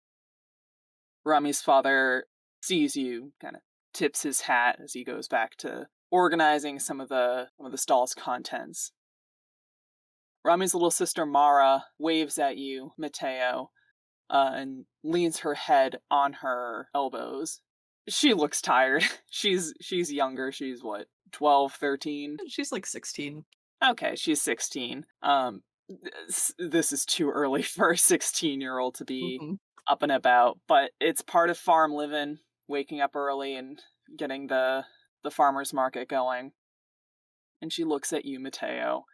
Rami's father sees you, kind of tips his hat as he goes back to organizing some of the stall's contents. Rami's little sister Mara waves at you, Mateo, and leans her head on her elbows. She looks tired. She's younger. She's what, 12, 13? She's like 16. Okay, she's 16. This is too early for a 16-year-old to be up and about, but it's part of farm living, waking up early and getting the farmer's market going. And she looks at you, Mateo.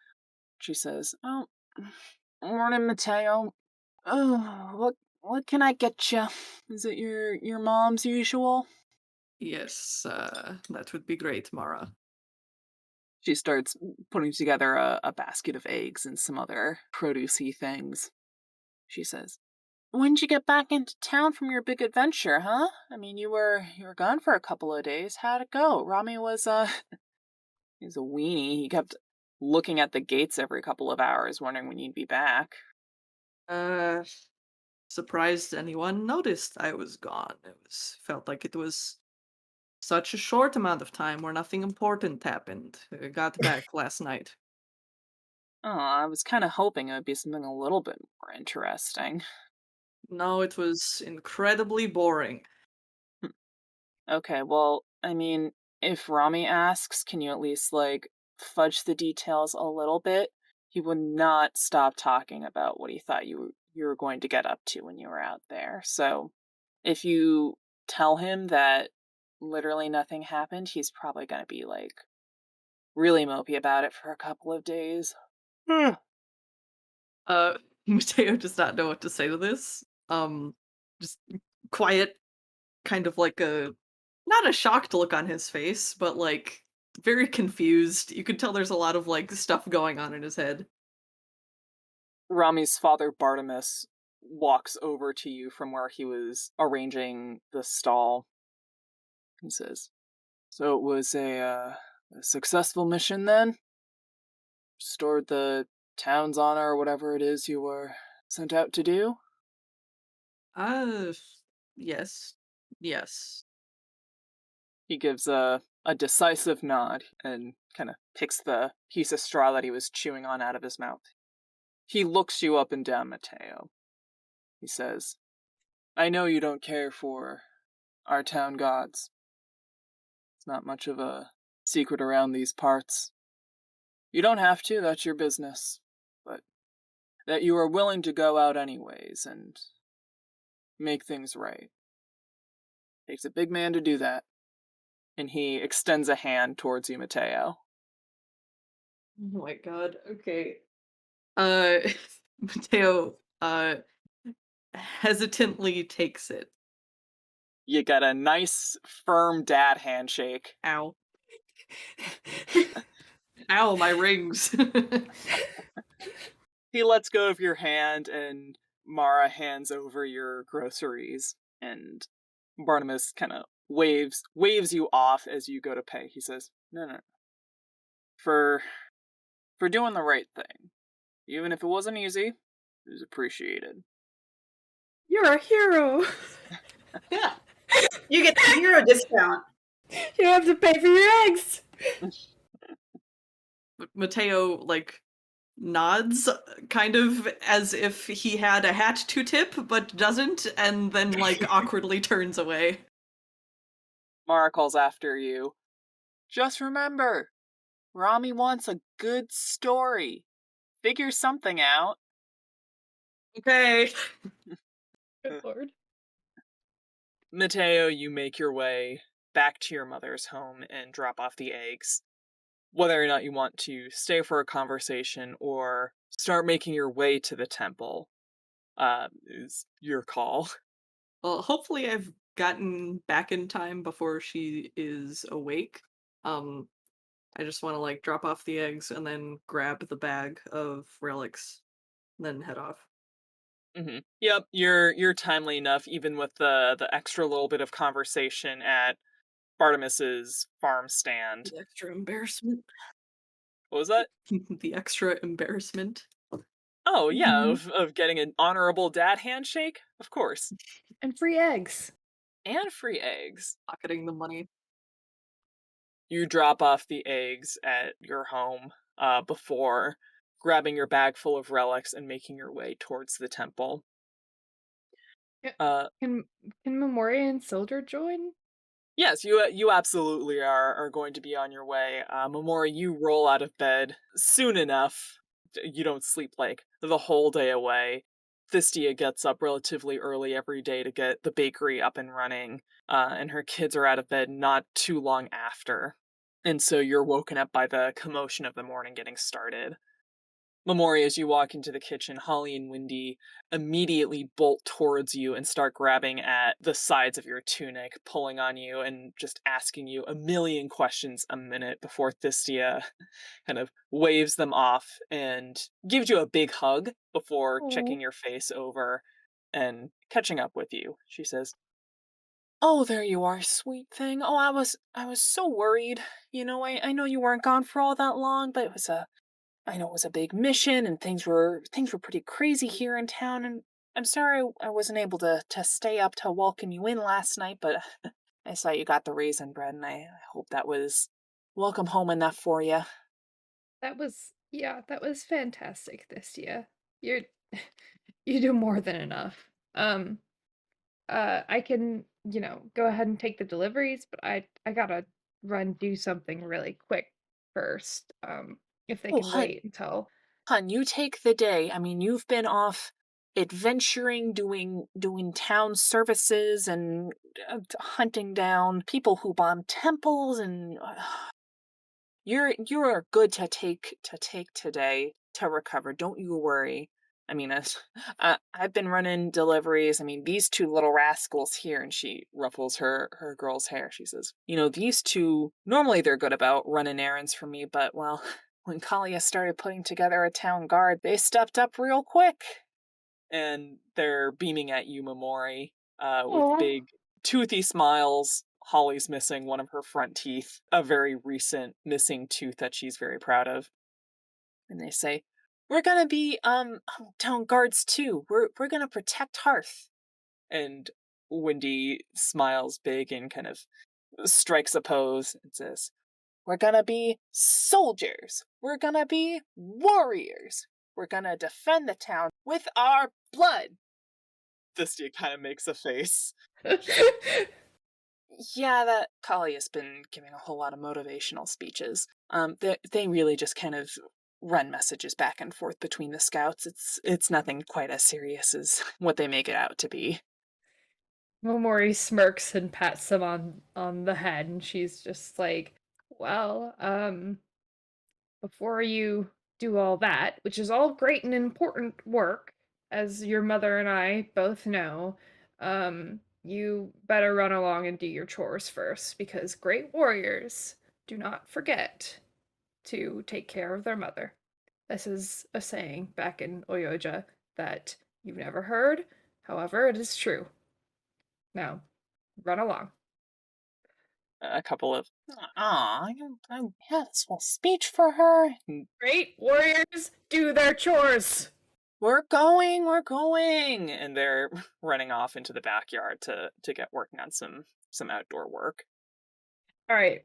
She says, "Oh, morning, Mateo. Oh, what can I get you? Is it your mom's usual?" Yes, that would be great, Mara. She starts putting together a basket of eggs and some other produce-y things. She says, when'd you get back into town from your big adventure, huh? I mean, you were gone for a couple of days. How'd it go? Rami was, he's a weenie. He kept looking at the gates every couple of hours, wondering when you'd be back. Uh, Surprised anyone noticed I was gone. Felt like it was such a short amount of time where nothing important happened. I got back last night. Oh, I was kind of hoping it would be something a little bit more interesting. No, it was incredibly boring. Okay, well, I mean, if Rami asks, can you at least, fudge the details a little bit? He would not stop talking about what he thought you were going to get up to when you were out there. So, if you tell him that literally nothing happened, he's probably going to be, really mopey about it for a couple of days. Mateo does not know what to say to this. Just quiet, kind of like not a shocked look on his face, but very confused. You could tell there's a lot of stuff going on in his head. Rami's father, Bartimus, walks over to you from where he was arranging the stall. He says, "So it was a successful mission then? Restored the town's honor or whatever it is you were sent out to do?" Uh, yes. Yes. He gives a decisive nod and kind of picks the piece of straw that he was chewing on out of his mouth. He looks you up and down, Mateo. He says, "I know you don't care for our town gods. It's not much of a secret around these parts. You don't have to, that's your business. But that you are willing to go out anyways and make things right. Takes a big man to do that." And he extends a hand towards you, Mateo. Oh my god, okay. Uh, Mateo, hesitantly takes it. You get a nice, firm dad handshake. Ow. Ow, my rings. He lets go of your hand, and Mara hands over your groceries, and Barnabas kind of waves you off as you go to pay. He says, No. For doing the right thing. Even if it wasn't easy, it was appreciated." You're a hero. Yeah. You get the hero discount. You don't have to pay for your eggs. Mateo, nods, kind of as if he had a hat to tip, but doesn't, and then, awkwardly turns away. Mara calls after you. "Just remember, Rami wants a good story. Figure something out." Okay. Good lord. Mateo, you make your way back to your mother's home and drop off the eggs. Whether or not you want to stay for a conversation or start making your way to the temple is your call. Well, hopefully I've gotten back in time before she is awake. I just want to drop off the eggs and then grab the bag of relics, then head off. Mm-hmm. Yep, you're timely enough, even with the extra little bit of conversation at Bartimus's farm stand. The extra embarrassment. What was that? The extra embarrassment. Oh yeah, Mhm. of getting an honorable dad handshake, of course, And free eggs. and free eggs. Pocketing the money. You drop off the eggs at your home before grabbing your bag full of relics and making your way towards the temple. Can Momori and Sildra join? Yes, you absolutely are going to be on your way. Momori, you roll out of bed soon enough. You don't sleep the whole day away. Thistia gets up relatively early every day to get the bakery up and running, and her kids are out of bed not too long after. And so you're woken up by the commotion of the morning getting started. Momori, as you walk into the kitchen, Holly and Windy immediately bolt towards you and start grabbing at the sides of your tunic, pulling on you and just asking you a million questions a minute before Thistia kind of waves them off and gives you a big hug before Aw. checking your face over. and catching up with you. She says, "Oh, there you are, sweet thing. Oh, I was so worried. I know you weren't gone for all that long, but I know it was a big mission and things were pretty crazy here in town, and I'm sorry I wasn't able to stay up to welcome you in last night, but I saw you got the raisin bread, and I hope that was welcome home enough for you." That was fantastic this year. You're you do more than enough. I can, go ahead and take the deliveries, but I gotta run do something really quick first. If they Oh, can wait until hun, you take the day. I mean, you've been off adventuring, doing town services and hunting down people who bomb temples, and you're good to take today to recover. Don't you worry. I mean, I've been running deliveries. I mean, these two little rascals here, and she ruffles her girl's hair. She says, these two, normally they're good about running errands for me, but, well, when Kalia started putting together a town guard, they stepped up real quick. And they're beaming at you, Momori, with Aw. big, toothy smiles. Holly's missing one of her front teeth, a very recent missing tooth that she's very proud of. And they say, "We're gonna be town guards too. We're gonna protect Harth." And Wendy smiles big and kind of strikes a pose and says, "We're gonna be soldiers. We're gonna be warriors. We're gonna defend the town with our blood." Thystia kind of makes a face. Yeah, that Kali has been giving a whole lot of motivational speeches. They really just kind of run messages back and forth between the scouts. It's nothing quite as serious as what they make it out to be. Momori smirks and pats them on the head, and she's just like, "Well, before you do all that, which is all great and important work, as your mother and I both know, you better run along and do your chores first, because great warriors do not forget to take care of their mother." This is a saying back in Oyoja that you've never heard, however, it is true. Now, run along. A couple of, I had a small speech for her. Great warriors do their chores! We're going, and they're running off into the backyard to get working on some outdoor work. All right,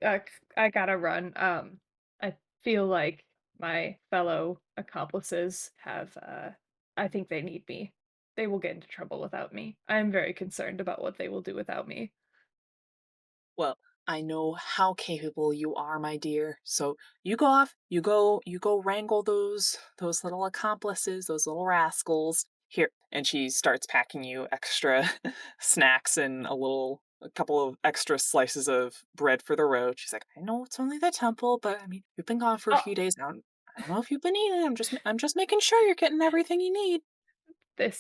I gotta run. I feel like my fellow accomplices have, I think they need me. They will get into trouble without me. I am very concerned about what they will do without me. Well, I know how capable you are, my dear. So you go off, you go wrangle those little accomplices, those little rascals. Here, and she starts packing you extra snacks and a couple of extra slices of bread for the road. She's like, "I know it's only the temple, but I mean, you've been gone for a Oh, few days now. I don't know if you've been eating. I'm just making sure you're getting everything you need."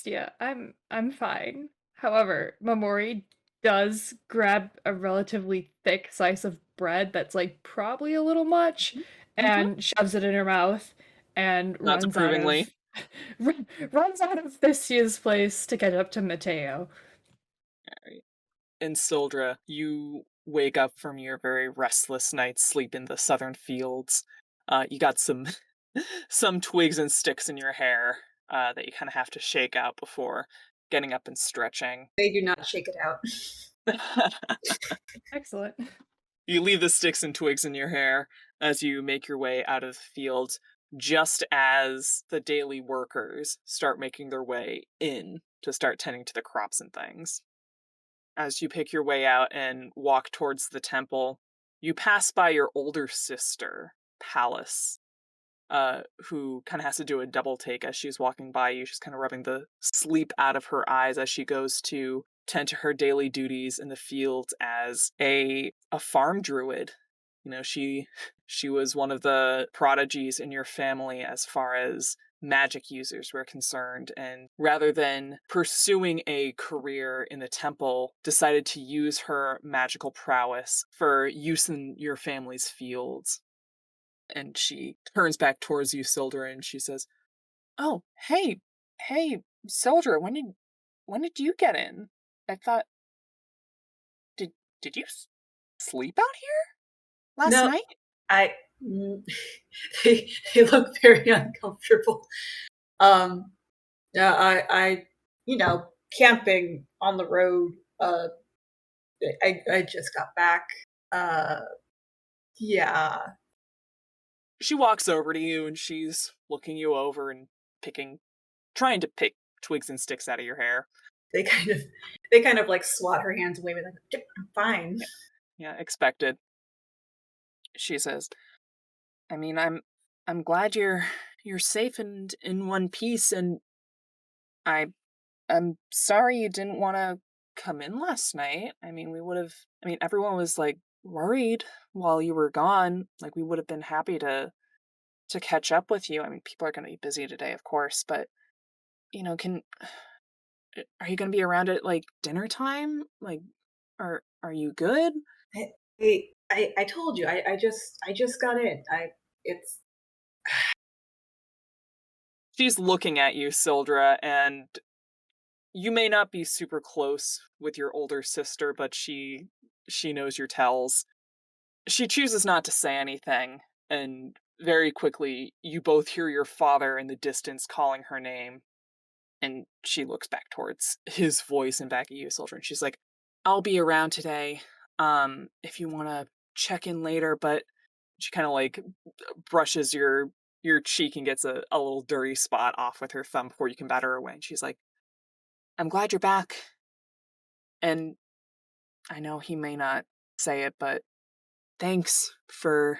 yeah, I'm fine. However, Momori does grab a relatively thick slice of bread that's like probably a little much and shoves it in her mouth and Not approvingly. runs out of Thestia's place to catch up to Mateo. Alright. And Sildra, you wake up from your very restless night's sleep in the southern fields. You got some twigs and sticks in your hair that you kind of have to shake out before getting up and stretching. They do not shake it out. Excellent. You leave the sticks and twigs in your hair as you make your way out of the fields, just as the daily workers start making their way in to start tending to the crops and things. As you pick your way out and walk towards the temple, you pass by your older sister, Pallas, who kind of has to do a double take as she's walking by you. She's kind of rubbing the sleep out of her eyes as she goes to tend to her daily duties in the fields as a farm druid. She was one of the prodigies in your family as far as magic users were concerned, and rather than pursuing a career in the temple, decided to use her magical prowess for use in your family's fields. And she turns back towards you, Sildra, and she says, "Oh, hey, Sildra, when did you get in? I thought, did you sleep out here last No, night? I they look very uncomfortable. Yeah, camping on the road. I just got back. Yeah, She walks over to you and she's looking you over and trying to pick twigs and sticks out of your hair. they kind of like swat her hands away with like, "Yep, I'm fine." Yeah, expected. She says, I mean, I'm glad you're safe and in one piece, and I'm sorry you didn't want to come in last night. I mean, everyone was like worried while you were gone. Like, we would have been happy to catch up with you. I mean, people are going to be busy today, of course, but are you going to be around at like dinner time? Like, are you good? I told you, I just got in. It's She's looking at you, Sildra, and you may not be super close with your older sister, but she knows your tells. She chooses not to say anything, and very quickly you both hear your father in the distance calling her name, and she looks back towards his voice and back at you, Sildra, and she's like, I'll be around today, if you want to check in later, but she kind of like brushes your cheek and gets a little dirty spot off with her thumb before you can bat her away, and she's like, I'm glad you're back. And I know he may not say it, but thanks for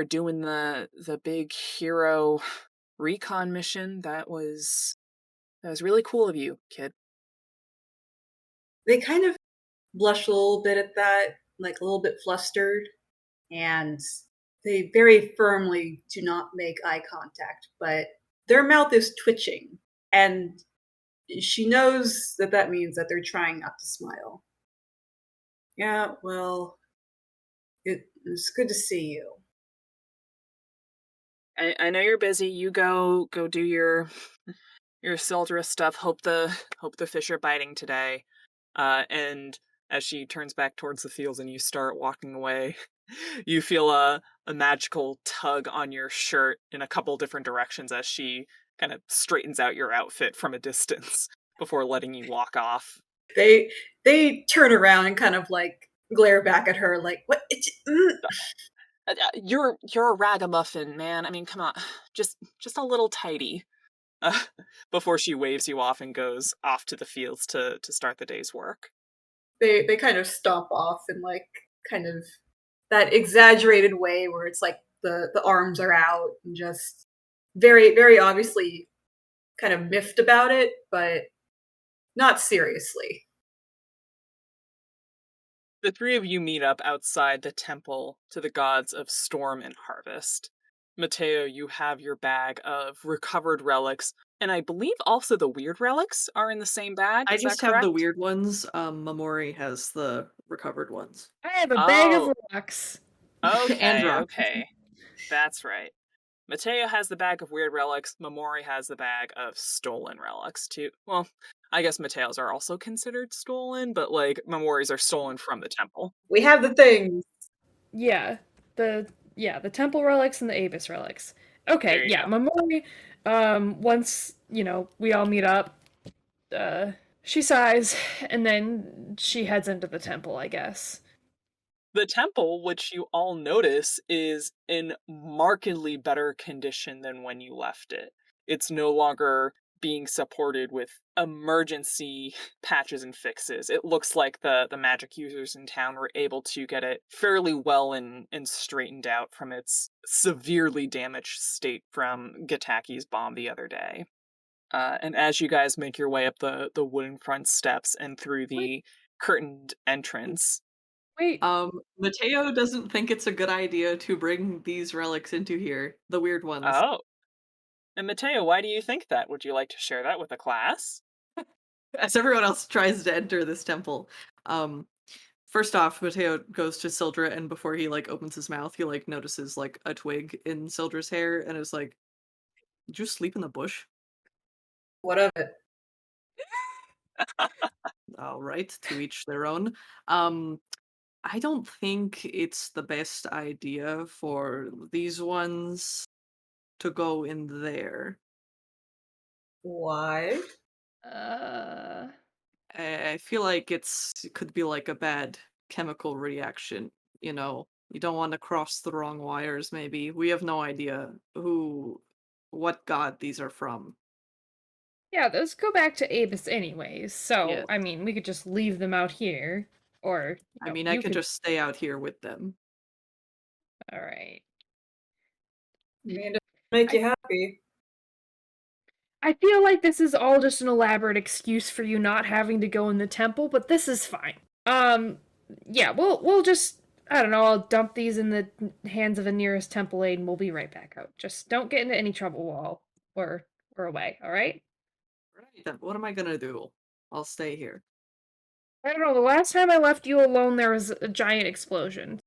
doing the big hero recon mission. That was really cool of you, kid. they kind of blush a little bit at that, like a little bit flustered, and they very firmly do not make eye contact, but their mouth is twitching, and she knows that means that they're trying not to smile. Yeah, well, it's good to see you. I know you're busy. You go do your Sildra stuff. Hope the fish are biting today. And as she turns back towards the fields and you start walking away, you feel a magical tug on your shirt in a couple different directions as she kind of straightens out your outfit from a distance before letting you walk off. They turn around and kind of like glare back at her like, what? You're a ragamuffin, man. I mean, come on, just a little tidy. Before she waves you off and goes off to the fields to start the day's work. They kind of stomp off in like kind of that exaggerated way where it's like the arms are out and just very, very obviously kind of miffed about it, but not seriously. The three of you meet up outside the temple to the gods of storm and harvest. Mateo, you have your bag of recovered relics, and I believe also the weird relics are in the same bag. I Is that just have the correct? weird ones. Momori has the recovered ones. I have a bag Oh. of rocks. And Okay, rock. okay. That's right. Mateo has the bag of weird relics. Momori has the bag of stolen relics, too. Well, I guess Mateo's are also considered stolen, but, like, Momori's are stolen from the temple. We have the things. Yeah, the temple relics and the Abyss relics. Okay, There you yeah, go. Momori. Once we all meet up, she sighs and then she heads into the temple, I guess. The temple, which you all notice, is in markedly better condition than when you left it. It's no longer being supported with emergency patches and fixes. It looks like the magic users in town were able to get it fairly well and straightened out from its severely damaged state from Gataki's bomb the other day. And as you guys make your way up the wooden front steps and through the curtained entrance, Wait, Mateo doesn't think it's a good idea to bring these relics into here, the weird ones. oh. And Mateo, why do you think that? Would you like to share that with the class? As everyone else tries to enter this temple. First off, Mateo goes to Sildra, and before he like opens his mouth, he like notices like a twig in Sildra's hair, and is like, "Did you sleep in the bush?" What of it? All right, to each their own. I don't think it's the best idea for these ones to go in there. Why? Uh, I feel like it could be like a bad chemical reaction. You don't want to cross the wrong wires. Maybe we have no idea what god these are from. yeah, those go back to Avis anyways, so, Yes, I mean, we could just leave them out here, or, I mean I you could could... just stay out here with them. Alright. I mean, to make I- you happy. I feel like this is all just an elaborate excuse for you not having to go in the temple, but this is fine. Yeah, we'll just, I don't know, I'll dump these in the hands of the nearest temple aide and we'll be right back out. Just don't get into any trouble while we're away, alright? Right, then what am I gonna do? I'll stay here. I don't know, the last time I left you alone there was a giant explosion.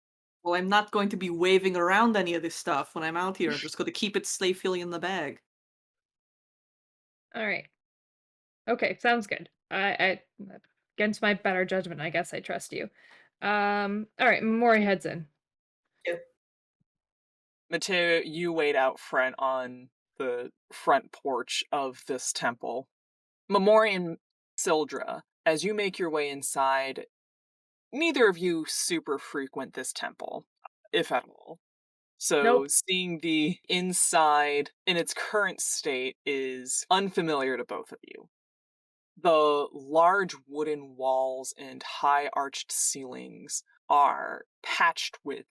Well, I'm not going to be waving around any of this stuff when I'm out here. I'm just going to keep it safely in the bag. Alright. Okay, sounds good. I against my better judgment, I guess I trust you. Alright, Momori heads in. Mateo, you wait out front on the front porch of this temple. Momori and Sildra, as you make your way inside, neither of you super frequent this temple, if at all. So Nope. seeing the inside in its current state is unfamiliar to both of you. The large wooden walls and high arched ceilings are patched with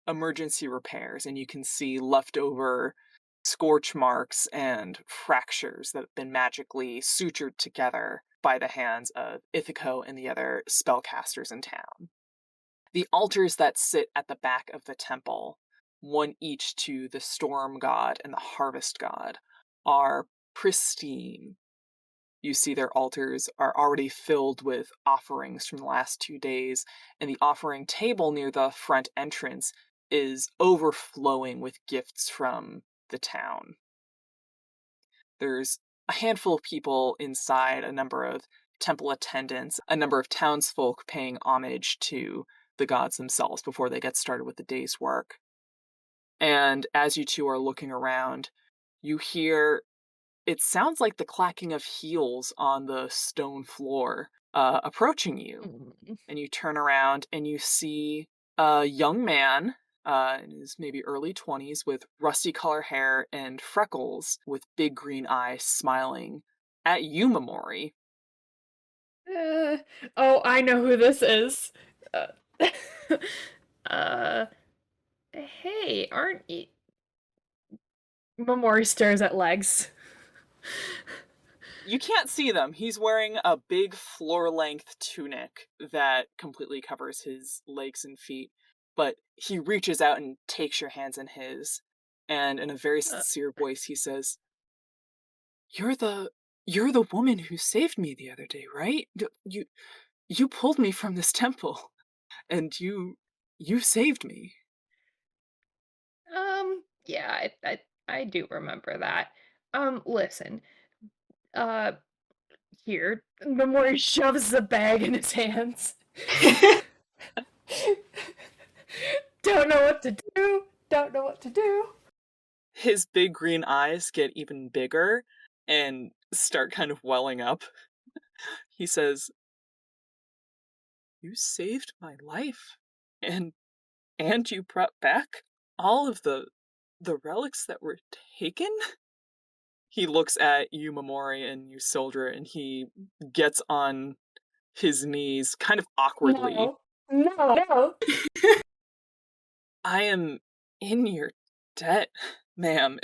emergency repairs, and you can see leftover scorch marks and fractures that have been magically sutured together by the hands of Ithaco and the other spellcasters in town. The altars that sit at the back of the temple, one each to the storm god and the harvest god, are pristine. You see their altars are already filled with offerings from the last 2 days, and the offering table near the front entrance is overflowing with gifts from the town. There's a handful of people inside, a number of temple attendants, a number of townsfolk paying homage to the gods themselves before they get started with the day's work. And as you two are looking around, you hear, it sounds like the clacking of heels on the stone floor approaching you. And you turn around and you see a young man in his maybe early 20s with rusty color hair and freckles with big green eyes smiling at you, Momori. Oh, I know who this is. Hey, aren't you... Momori stares at legs. You can't see them. He's wearing a big floor-length tunic that completely covers his legs and feet, but he reaches out and takes your hands in his, and in a very sincere voice he says, You're the woman who saved me the other day, right? You pulled me from this temple, and you saved me." Yeah, I do remember that. Listen, uh, here, Momori shoves the bag in his hands. Don't know what to do. Don't know what to do. His big green eyes get even bigger and start kind of welling up. He says, "You saved my life, and you brought back all of the relics that were taken?" He looks at you, Momori, and you, Sildra, and he gets on his knees kind of awkwardly. No. "I am in your debt, ma'am."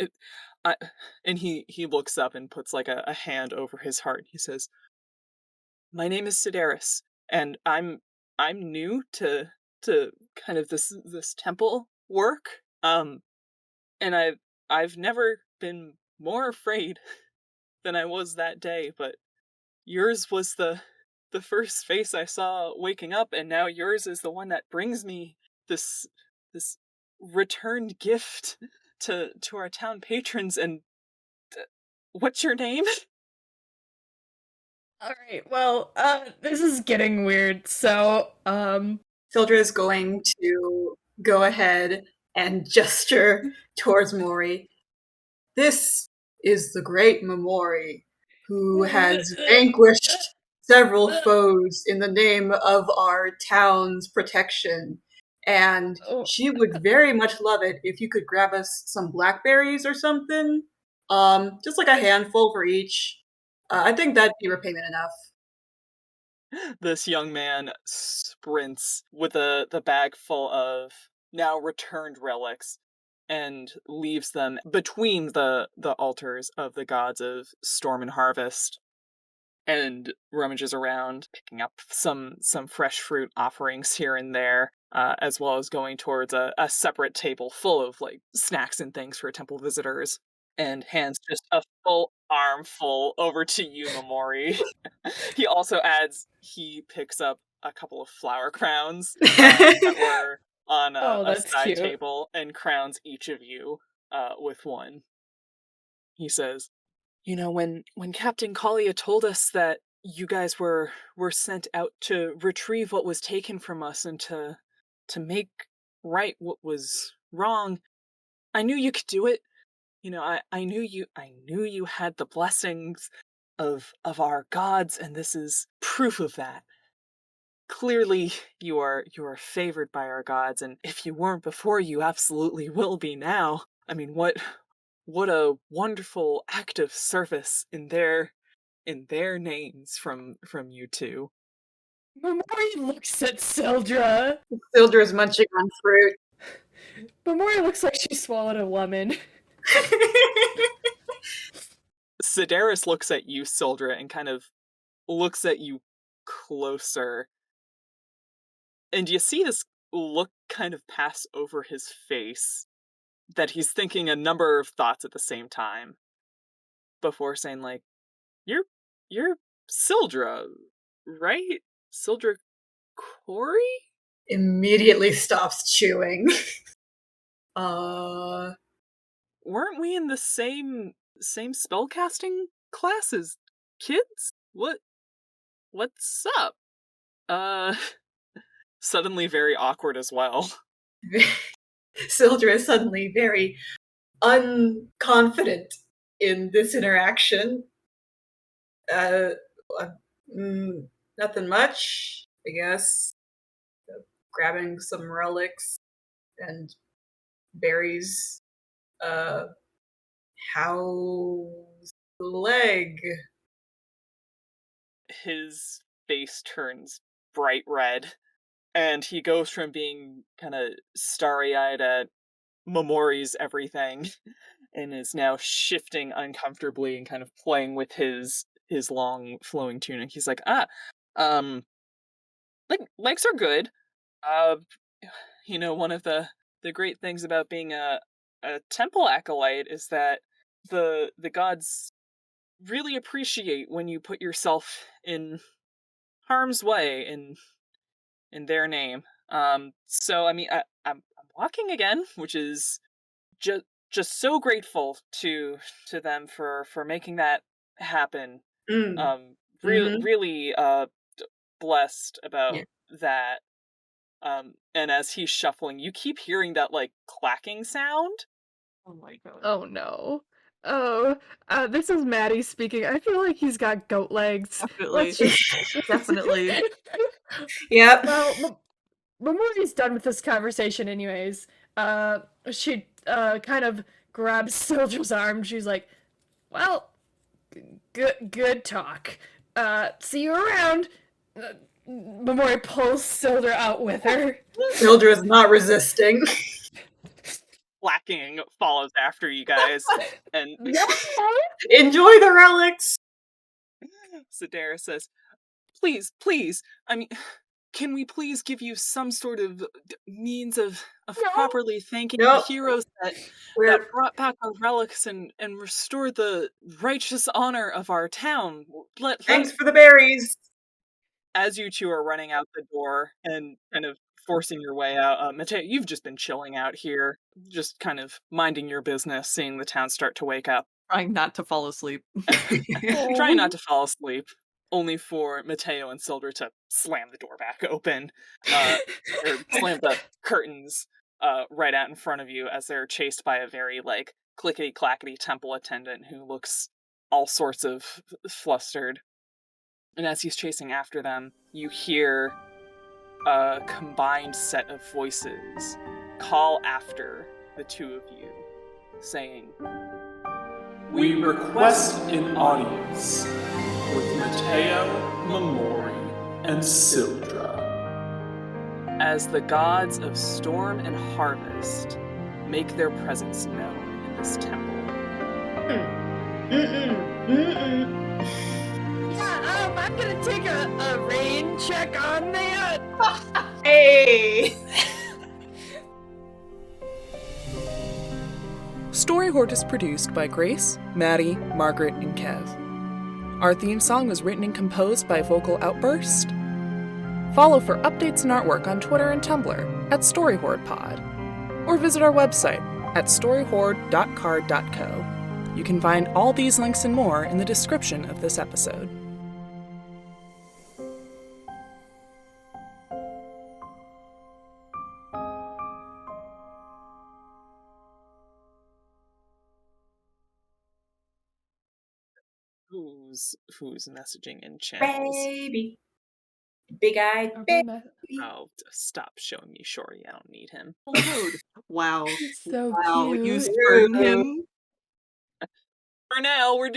And he looks up and puts like a hand over his heart. He says, "My name is Sedaris, and I'm new to kind of this temple work. And I've never been more afraid than I was that day, but yours was the first face I saw waking up, and now yours is the one that brings me this returned gift to our town patrons. And what's your name?" Alright, well, this is getting weird, so, Sildra is going to go ahead and gesture towards Mori. This is the great Momori, who has vanquished several foes in the name of our town's protection. And Oh. she would very much love it if you could grab us some blackberries or something. Just like a handful for each. I think that'd be repayment enough. This young man sprints with the bag full of now returned relics and leaves them between the altars of the gods of storm and harvest, and rummages around, picking up some fresh fruit offerings here and there, as well as going towards a separate table full of like snacks and things for temple visitors, and hands just a full armful over to you, Momori. He also adds, he picks up a couple of flower crowns that were on a that's side cute. table, and crowns each of you with one. He says, "You know, when Captain Kalia told us that you guys were sent out to retrieve what was taken from us and to make right what was wrong, I knew you could do it. You know, I knew you had the blessings of our gods, and this is proof of that. Clearly you are favored by our gods, and if you weren't before, you absolutely will be now. I mean, what a wonderful act of service in their names from you two." Momori looks at Sildra. Sildra's munching on fruit. Momori looks like she swallowed a lemon. Sedaris looks at you, Sildra, and kind of looks at you closer. And you see this look kind of pass over his face, that he's thinking a number of thoughts at the same time, before saying, like, You're Sildra, right? Sildra Corey?" Immediately stops chewing. Weren't we in the same spellcasting class as kids? What's up? Suddenly very awkward as well. Sildra is suddenly very unconfident in this interaction. Nothing much, I guess. Grabbing some relics and berries. How's the leg? His face turns bright red, and he goes from being kind of starry-eyed at Momori's everything, and is now shifting uncomfortably and kind of playing with his long flowing tunic. He's like, legs are good. You know, one of the great things about being a temple acolyte is that the gods really appreciate when you put yourself in harm's way in their name. So I mean, I'm walking again, which is just so grateful to them for making that happen. Really blessed about that. And as he's shuffling, you keep hearing that like clacking sound. Oh my god. Oh no. Oh, this is Maddie speaking. I feel like he's got goat legs. Definitely. Let's just... Definitely. Yep. Well, Momori's done with this conversation anyways. She kind of grabs Sildra's arm. She's like, well, good talk. See you around. Momori pulls Sildra out with her. Sildra is not resisting. Clacking follows after you guys, and Enjoy the relics. Sedaris says, please, I mean, can we please give you some sort of means of properly thanking the heroes that brought back our relics and restored the righteous honor of our town? Thanks for the berries. As you two are running out the door and kind of forcing your way out, Mateo, you've just been chilling out here, just kind of minding your business, seeing the town start to wake up. Trying not to fall asleep. Trying not to fall asleep. only for Mateo and Sildra to slam the door back open, or slam the curtains right out in front of you as they're chased by a very, like, clickety-clackety temple attendant who looks all sorts of flustered. And as he's chasing after them, you hear a combined set of voices call after the two of you, saying, We request an audience with Mateo, Momori, and Sildra. as the gods of storm and harvest make their presence known in this temple. Yeah, I'm gonna take a rain check on that. Hey! Story Hoard is produced by Grace, Maddie, Margaret, and Kev. Our theme song was written and composed by Vocal Outburst. Follow for updates and artwork on Twitter and Tumblr at StoryHoardPod, or visit our website at storyhoard.card.co. You can find all these links and more in the description of this episode. Who's messaging in channels? Baby. Big-eyed Are we baby. Oh, stop showing me Shorty. I don't need him. Oh, dude. Wow. He's so Wow, you cute. spurned him? For now, we're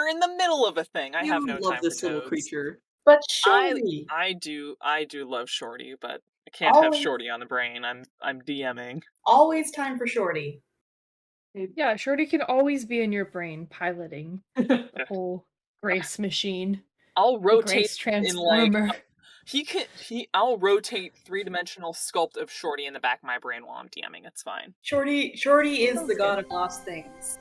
in the middle of a thing. I have You no love time this for little toads. creature. But Shorty. I do love Shorty, but I can't have Always. Shorty on the brain. I'm DMing. Always time for Shorty. Yeah, Shorty can always be in your brain piloting the whole Grace machine. I'll The rotate Grace in like Transformer. I'll rotate 3-dimensional sculpt of Shorty in the back of my brain while I'm DMing. It's fine. Shorty is the Sounds god good. of lost things.